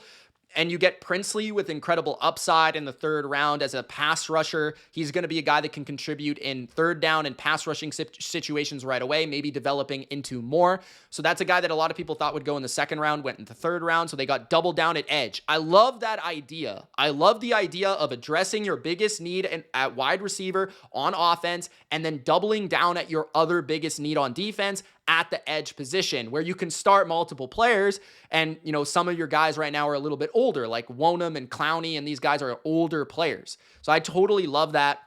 Speaker 1: And you get Princely with incredible upside in the third round as a pass rusher. He's going to be a guy that can contribute in third down and pass rushing situations right away, maybe developing into more. So that's a guy that a lot of people thought would go in the second round, went in the third round. So they got double down at edge. I love that idea. I love the idea of addressing your biggest need at wide receiver on offense and then doubling down at your other biggest need on defense at the edge position, where you can start multiple players. And, some of your guys right now are a little bit older, like Wonham and Clowney, and these guys are older players. So I totally love that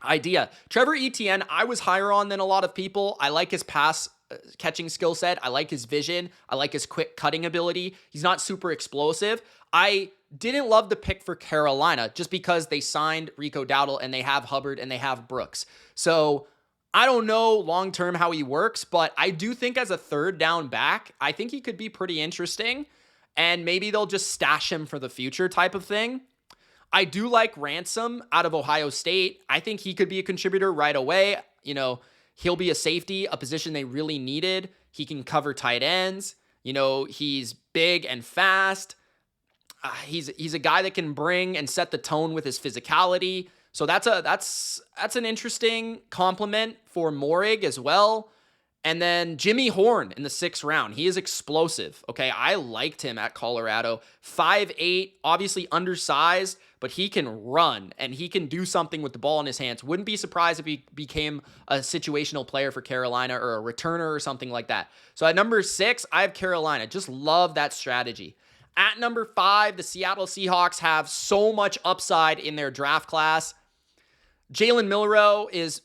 Speaker 1: idea. Trevor Etienne, I was higher on than a lot of people. I like his pass catching skill set. I like his vision. I like his quick cutting ability. He's not super explosive. I didn't love the pick for Carolina just because they signed Rico Dowdle and they have Hubbard and they have Brooks. So I don't know long-term how he works, but I do think as a third down back, I think he could be pretty interesting, and maybe they'll just stash him for the future type of thing. I do like Ransom out of Ohio State. I think he could be a contributor right away. He'll be a safety, a position they really needed. He can cover tight ends. He's big and fast. He's a guy that can bring and set the tone with his physicality. So that's an interesting compliment for Morig as well. And then Jimmy Horn in the 6th round. He is explosive. Okay, I liked him at Colorado. 5'8", obviously undersized, but he can run and he can do something with the ball in his hands. Wouldn't be surprised if he became a situational player for Carolina or a returner or something like that. So at number 6, I have Carolina. Just love that strategy. At number 5, the Seattle Seahawks have so much upside in their draft class. Jalen Milroe is,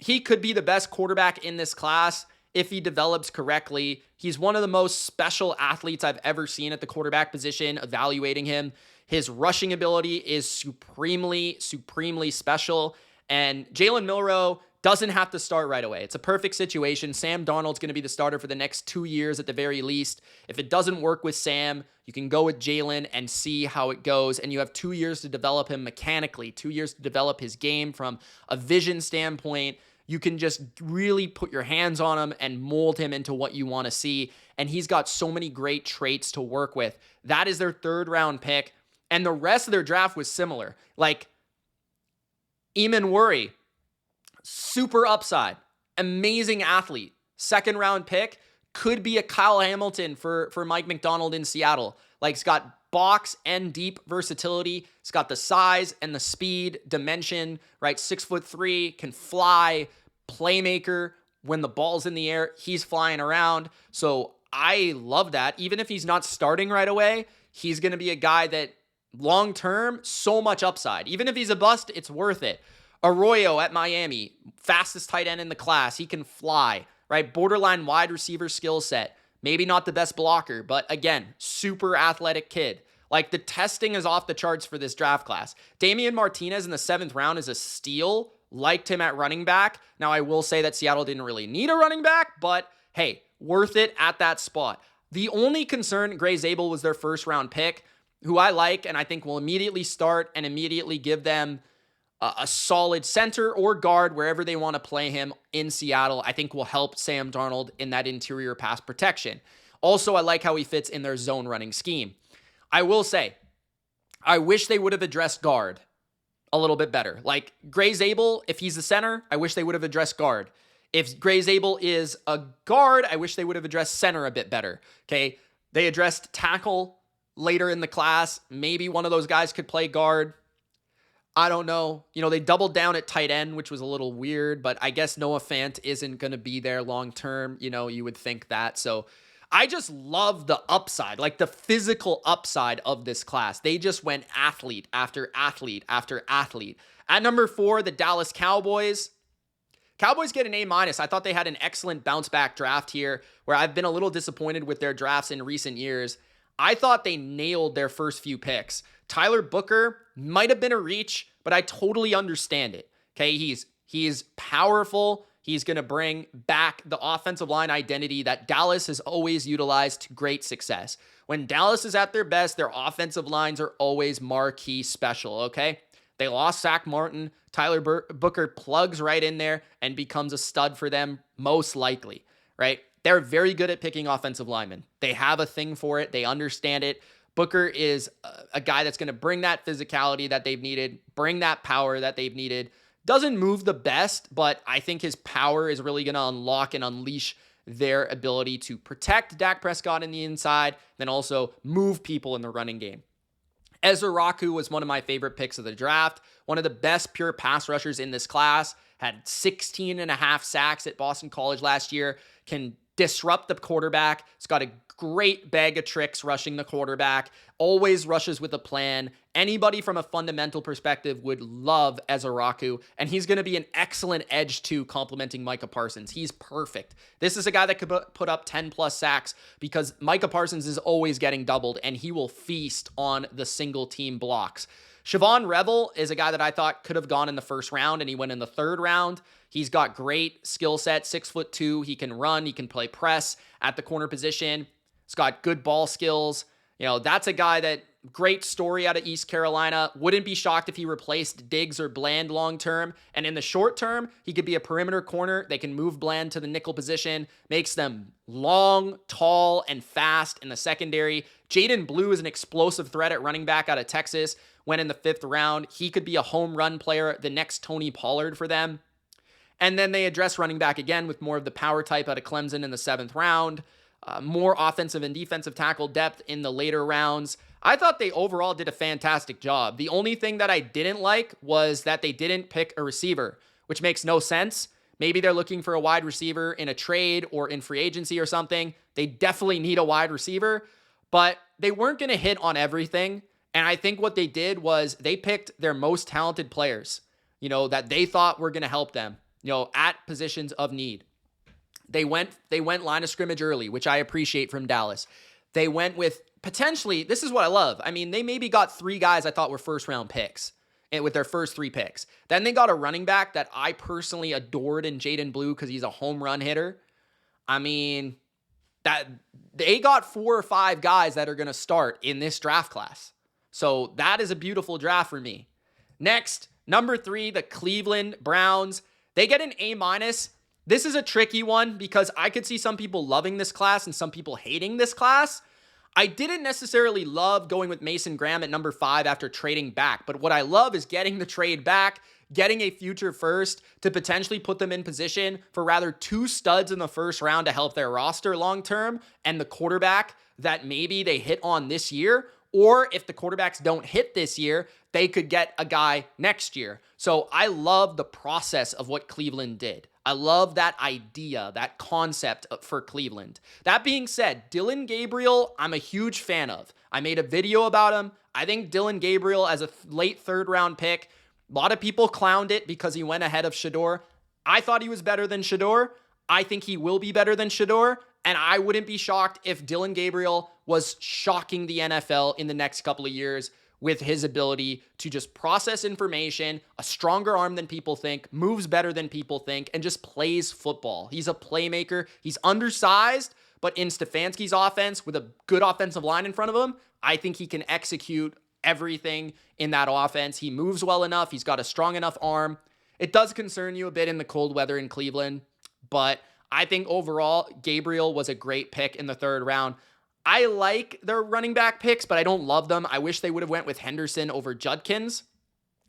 Speaker 1: he could be the best quarterback in this class if he develops correctly. He's one of the most special athletes I've ever seen at the quarterback position, evaluating him. His rushing ability is supremely, supremely special. And Jalen Milroe doesn't have to start right away. It's a perfect situation. Sam Darnold's going to be the starter for the next 2 years at the very least. If it doesn't work with Sam, you can go with Jalen and see how it goes. And you have 2 years to develop him mechanically, 2 years to develop his game from a vision standpoint. You can just really put your hands on him and mold him into what you want to see. And he's got so many great traits to work with. That is their 3rd round pick. And the rest of their draft was similar. Like Eamon Worry, super upside, amazing athlete, 2nd round pick, could be a Kyle Hamilton for Mike McDonald in Seattle. Like, he's got box and deep versatility. He's got the size and the speed, dimension, right? 6'3", can fly, playmaker. When the ball's in the air, he's flying around. So I love that. Even if he's not starting right away, he's going to be a guy that long-term, so much upside. Even if he's a bust, it's worth it. Arroyo at Miami, fastest tight end in the class. He can fly, right? Borderline wide receiver skill set. Maybe not the best blocker, but again, super athletic kid. Like, the testing is off the charts for this draft class. Damian Martinez in the 7th round is a steal. Liked him at running back. Now, I will say that Seattle didn't really need a running back, but hey, worth it at that spot. The only concern, Gray Zabel was their 1st round pick, who I like and I think will immediately start and immediately give them a solid center or guard wherever they want to play him in Seattle. I think will help Sam Darnold in that interior pass protection. Also, I like how he fits in their zone running scheme. I will say, I wish they would have addressed guard a little bit better. Like Gray Zabel, if he's the center, I wish they would have addressed guard. If Gray Zabel is a guard, I wish they would have addressed center a bit better. Okay, they addressed tackle later in the class. Maybe one of those guys could play guard. I don't know. They doubled down at tight end, which was a little weird, but I guess Noah Fant isn't going to be there long term. You would think that. So I just love the upside, like the physical upside of this class. They just went athlete after athlete after athlete. At number 4, the Dallas Cowboys. Cowboys get an A-. I thought they had an excellent bounce back draft here, where I've been a little disappointed with their drafts in recent years. I thought they nailed their first few picks. Tyler Booker might have been a reach, but I totally understand it. Okay, he's powerful. He's going to bring back the offensive line identity that Dallas has always utilized to great success. When Dallas is at their best, their offensive lines are always marquee special, okay? They lost Zach Martin. Tyler Booker plugs right in there and becomes a stud for them, most likely, right? They're very good at picking offensive linemen. They have a thing for it. They understand it. Booker is a guy that's going to bring that physicality that they've needed, bring that power that they've needed. Doesn't move the best, but I think his power is really going to unlock and unleash their ability to protect Dak Prescott in the inside, then also move people in the running game. Ezra Raku was one of my favorite picks of the draft. One of the best pure pass rushers in this class. Had 16 and a half sacks at Boston College last year. Can disrupt the quarterback. He's got a great bag of tricks rushing the quarterback. Always rushes with a plan. Anybody from a fundamental perspective would love Ezra Raku. And he's going to be an excellent edge too, complementing Micah Parsons. He's perfect. This is a guy that could put up 10 plus sacks because Micah Parsons is always getting doubled and he will feast on the single team blocks. Siobhan Revel is a guy that I thought could have gone in the first round and he went in the third round. He's got great skill set, 6'2". He can run, he can play press at the corner position. He's got good ball skills. You know, that's a guy that great story out of East Carolina. Wouldn't be shocked if he replaced Diggs or Bland long term. And in the short term, he could be a perimeter corner. They can move Bland to the nickel position, makes them long, tall, and fast in the secondary. Jaden Blue is an explosive threat at running back out of Texas. Went in the 5th round. He could be a home run player, the next Tony Pollard for them. And then they address running back again with more of the power type out of Clemson in the 7th round. More offensive and defensive tackle depth in the later rounds. I thought they overall did a fantastic job. The only thing that I didn't like was that they didn't pick a receiver, which makes no sense. Maybe they're looking for a wide receiver in a trade or in free agency or something. They definitely need a wide receiver, but they weren't going to hit on everything. And I think what they did was they picked their most talented players, that they thought were going to help them, at positions of need. They went line of scrimmage early, which I appreciate from Dallas. They went with potentially, this is what I love. I mean, they maybe got 3 guys I thought were first round picks with their first 3 picks. Then they got a running back that I personally adored in Jaden Blue because he's a home run hitter. I mean, that they got 4 or 5 guys that are going to start in this draft class. So that is a beautiful draft for me. Next, number 3, the Cleveland Browns. They get an A-. This is a tricky one because I could see some people loving this class and some people hating this class. I didn't necessarily love going with Mason Graham at number 5 after trading back, but what I love is getting the trade back, getting a future first to potentially put them in position for rather 2 studs in the first round to help their roster long term and the quarterback that maybe they hit on this year. Or if the quarterbacks don't hit this year, they could get a guy next year. So I love the process of what Cleveland did. I love that idea, that concept for Cleveland. That being said, Dylan Gabriel, I'm a huge fan of. I made a video about him. I think Dylan Gabriel as a late 3rd round pick, a lot of people clowned it because he went ahead of Shedeur. I thought he was better than Shedeur. I think he will be better than Shedeur. And I wouldn't be shocked if Dylan Gabriel was shocking the NFL in the next couple of years with his ability to just process information, a stronger arm than people think, moves better than people think, and just plays football. He's a playmaker. He's undersized, but in Stefanski's offense with a good offensive line in front of him, I think he can execute everything in that offense. He moves well enough. He's got a strong enough arm. It does concern you a bit in the cold weather in Cleveland, but I think overall, Gabriel was a great pick in the 3rd round. I like their running back picks, but I don't love them. I wish they would have went with Henderson over Judkins.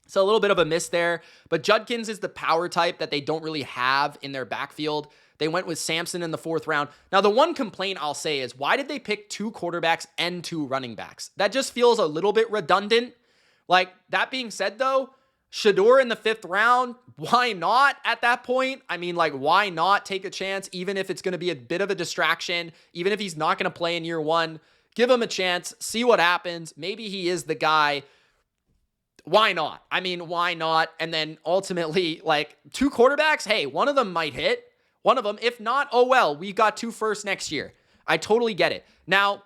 Speaker 1: So a little bit of a miss there, but Judkins is the power type that they don't really have in their backfield. They went with Sampson in the 4th round. Now, the one complaint I'll say is, why did they pick 2 quarterbacks and 2 running backs? That just feels a little bit redundant. Like, that being said, though, Shedeur in the 5th round, why not at that point? I mean, why not take a chance, even if it's going to be a bit of a distraction, even if he's not going to play in year 1? Give him a chance, see what happens. Maybe he is the guy. Why not? I mean, why not? And then ultimately, 2 quarterbacks, hey, one of them might hit. One of them, if not, oh well, we got 2 firsts next year. I totally get it. Now,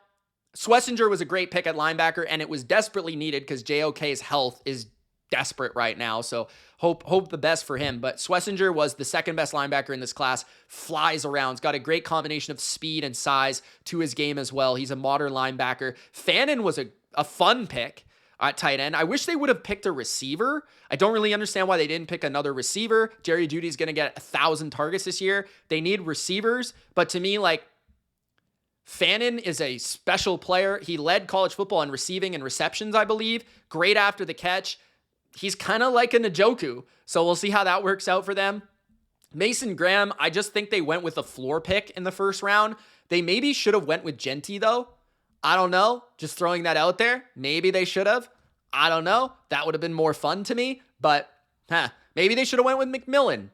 Speaker 1: Schlesinger was a great pick at linebacker, and it was desperately needed because JOK's health is desperate right now, so hope the best for him. But Schlesinger was the 2nd best linebacker in this class, flies around. He's got a great combination of speed and size to his game as well. He's a modern linebacker. Fannin was a fun pick at tight end. I wish they would have picked a receiver. I don't really understand why they didn't pick another receiver. Jerry Jeudy's going to get 1,000 targets this year. They need receivers, but to me, Fannin is a special player. He led college football in receiving and receptions, I believe. Great after the catch. He's kind of like a Njoku, so we'll see how that works out for them. Mason Graham, I just think they went with a floor pick in the first round. They maybe should have went with Genty, though. I don't know. Just throwing that out there. Maybe they should have. I don't know. That would have been more fun to me, but maybe they should have went with McMillan.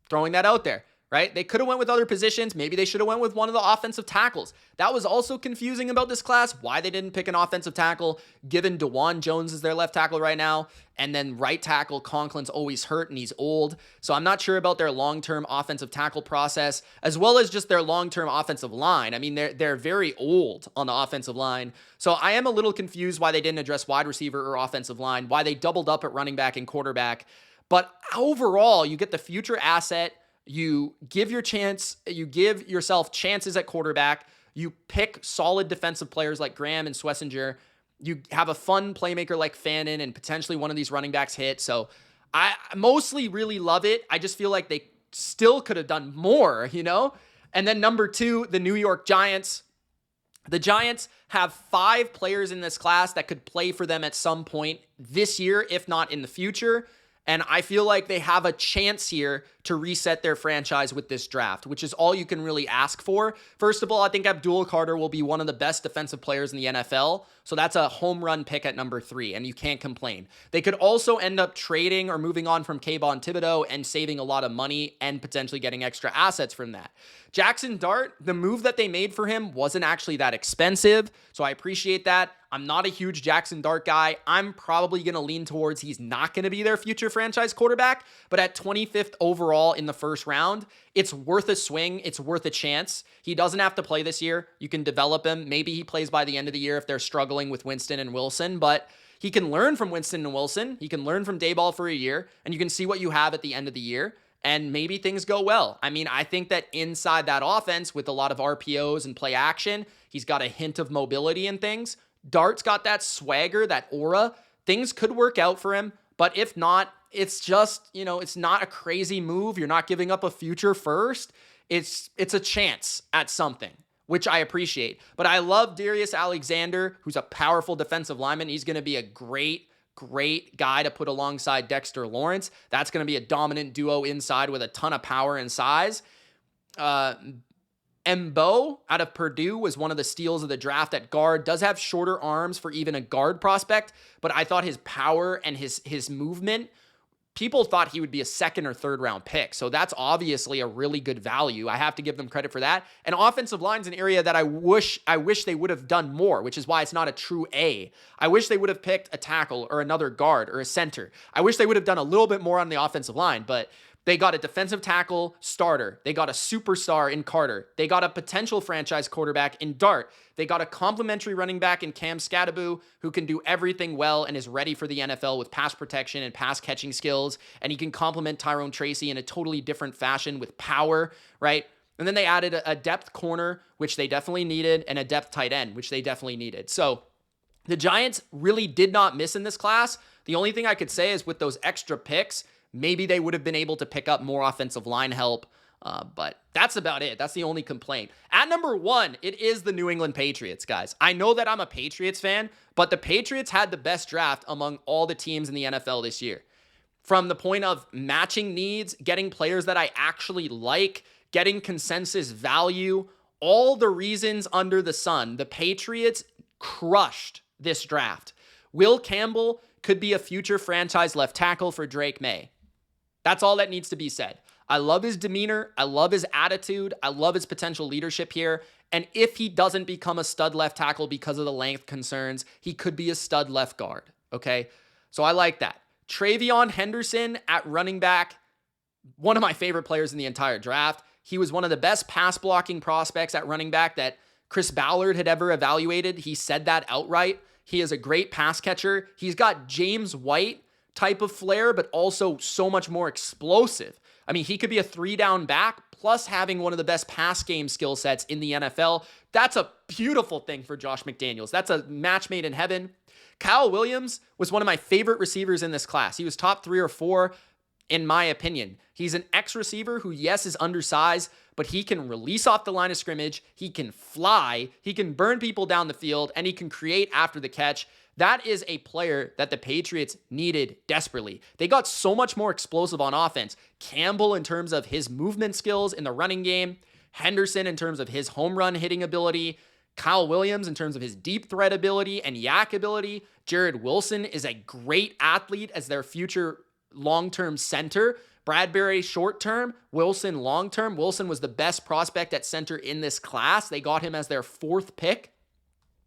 Speaker 1: Throwing that out there. Right? They could have went with other positions. Maybe they should have went with one of the offensive tackles. That was also confusing about this class, why they didn't pick an offensive tackle, given DeJuan Jones is their left tackle right now, and then right tackle Conklin's always hurt and he's old. So I'm not sure about their long-term offensive tackle process, as well as just their long-term offensive line. I mean, they're very old on the offensive line. So I am a little confused why they didn't address wide receiver or offensive line, why they doubled up at running back and quarterback. But overall, you get the future asset. You give yourself chances at quarterback. You pick solid defensive players like Graham and Schlesinger. You have a fun playmaker like Fannin and potentially one of these running backs hit. So I mostly really love it. I just feel like they still could have done more, And then number 2, the New York Giants. The Giants have 5 players in this class that could play for them at some point this year, if not in the future. And I feel like they have a chance here to reset their franchise with this draft, which is all you can really ask for. First of all, I think Abdul Carter will be one of the best defensive players in the NFL. So that's a home run pick at number 3, and you can't complain. They could also end up trading or moving on from Kayvon Thibodeau and saving a lot of money and potentially getting extra assets from that. Jackson Dart, the move that they made for him wasn't actually that expensive, so I appreciate that. I'm not a huge Jackson Dart guy. I'm probably going to lean towards he's not going to be their future franchise quarterback, but at 25th overall in the first round, it's worth a swing. It's worth a chance. He doesn't have to play this year. You can develop him. Maybe he plays by the end of the year if they're struggling with Winston and Wilson, but he can learn from Winston and Wilson. He can learn from Daboll for a year, and you can see what you have at the end of the year. And maybe things go well. I mean, I think that inside that offense with a lot of RPOs and play action, he's got a hint of mobility and things. Dart's got that swagger, that aura. Things could work out for him, but if not, it's just, it's not a crazy move. You're not giving up a future first. It's a chance at something, which I appreciate. But I love Darius Alexander, who's a powerful defensive lineman. He's going to be a great guy to put alongside Dexter Lawrence. That's going to be a dominant duo inside with a ton of power and size. Mbo out of Purdue was one of the steals of the draft at guard. Does have shorter arms for even a guard prospect, but I thought his power and his movement, people thought he would be a 2nd or 3rd round pick. So that's obviously a really good value. I have to give them credit for that. And offensive line's an area that I wish they would have done more, which is why it's not a true A. I wish they would have picked a tackle or another guard or a center. I wish they would have done a little bit more on the offensive line, but they got a defensive tackle starter. They got a superstar in Carter. They got a potential franchise quarterback in Dart. They got a complimentary running back in Cam Skattebo who can do everything well and is ready for the NFL with pass protection and pass catching skills. And he can complement Tyrone Tracy in a totally different fashion with power, right? And then they added a depth corner, which they definitely needed, and a depth tight end, which they definitely needed. So the Giants really did not miss in this class. The only thing I could say is with those extra picks, maybe they would have been able to pick up more offensive line help, but that's about it. That's the only complaint. At number 1, it is the New England Patriots, guys. I know that I'm a Patriots fan, but the Patriots had the best draft among all the teams in the NFL this year. From the point of matching needs, getting players that I actually like, getting consensus value, all the reasons under the sun, the Patriots crushed this draft. Will Campbell could be a future franchise left tackle for Drake May. That's all that needs to be said. I love his demeanor. I love his attitude. I love his potential leadership here. And if he doesn't become a stud left tackle because of the length concerns, he could be a stud left guard. Okay? So I like that. Travion Henderson at running back, one of my favorite players in the entire draft. He was one of the best pass blocking prospects at running back that Chris Ballard had ever evaluated. He said that outright. He is a great pass catcher. He's got James White type of flair, but also so much more explosive. I mean, he could be a 3-down back, plus having one of the best pass game skill sets in the NFL. That's a beautiful thing for Josh McDaniels. That's a match made in heaven. Kyle Williams was one of my favorite receivers in this class. He was top 3 or 4. in my opinion. He's an X-receiver who, yes, is undersized, but he can release off the line of scrimmage, he can fly, he can burn people down the field, and he can create after the catch. That is a player that the Patriots needed desperately. They got so much more explosive on offense. Campbell in terms of his movement skills in the running game, Henderson in terms of his home run hitting ability, Kyle Williams in terms of his deep threat ability and yak ability. Jared Wilson is a great athlete as their future long-term center. Bradbury short-term, Wilson long-term. Wilson was the best prospect at center in this class. They got him as their 4th pick.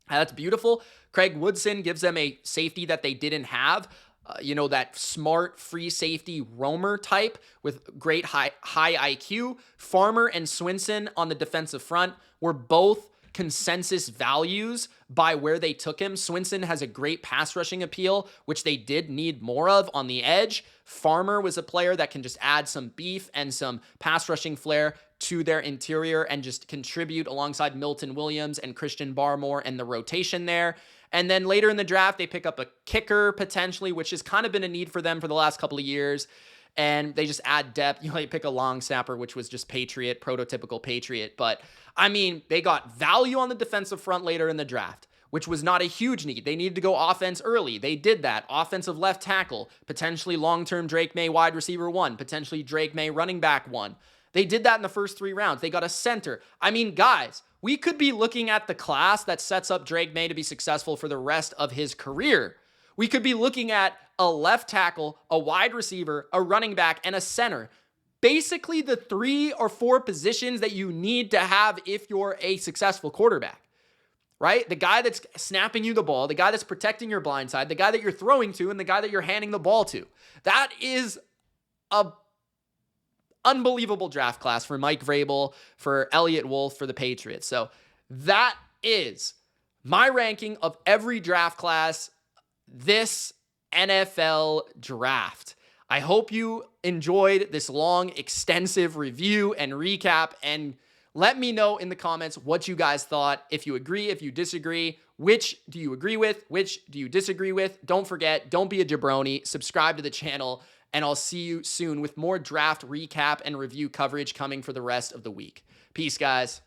Speaker 1: That's beautiful. Craig Woodson gives them a safety that they didn't have. That smart free safety roamer type with great high IQ. Farmer and Swinson on the defensive front were both consensus values by where they took him. Swinson has a great pass rushing appeal, which they did need more of on the edge. Farmer was a player that can just add some beef and some pass rushing flair to their interior and just contribute alongside Milton Williams and Christian Barmore and the rotation there. And then later in the draft, they pick up a kicker potentially, which has kind of been a need for them for the last couple of years. And they just add depth. You pick a long snapper, which was just Patriot, prototypical Patriot. But I mean, they got value on the defensive front later in the draft, which was not a huge need. They needed to go offense early. They did that. Offensive left tackle, potentially long-term Drake May wide receiver 1, potentially Drake May running back 1. They did that in the first 3 rounds. They got a center. I mean, guys, we could be looking at the class that sets up Drake May to be successful for the rest of his career. We could be looking at a left tackle, a wide receiver, a running back, and a center. Basically the 3 or 4 positions that you need to have if you're a successful quarterback, right? The guy that's snapping you the ball, the guy that's protecting your blind side, the guy that you're throwing to, and the guy that you're handing the ball to. That is a unbelievable draft class for Mike Vrabel, for Elliott Wolf, for the Patriots. So that is my ranking of every draft class this NFL draft. I hope you enjoyed this long, extensive review and recap, and let me know in the comments what you guys thought. If you agree, if you disagree, which do you agree with? Which do you disagree with? Don't forget, don't be a jabroni. Subscribe to the channel, and I'll see you soon with more draft recap and review coverage coming for the rest of the week. Peace, guys.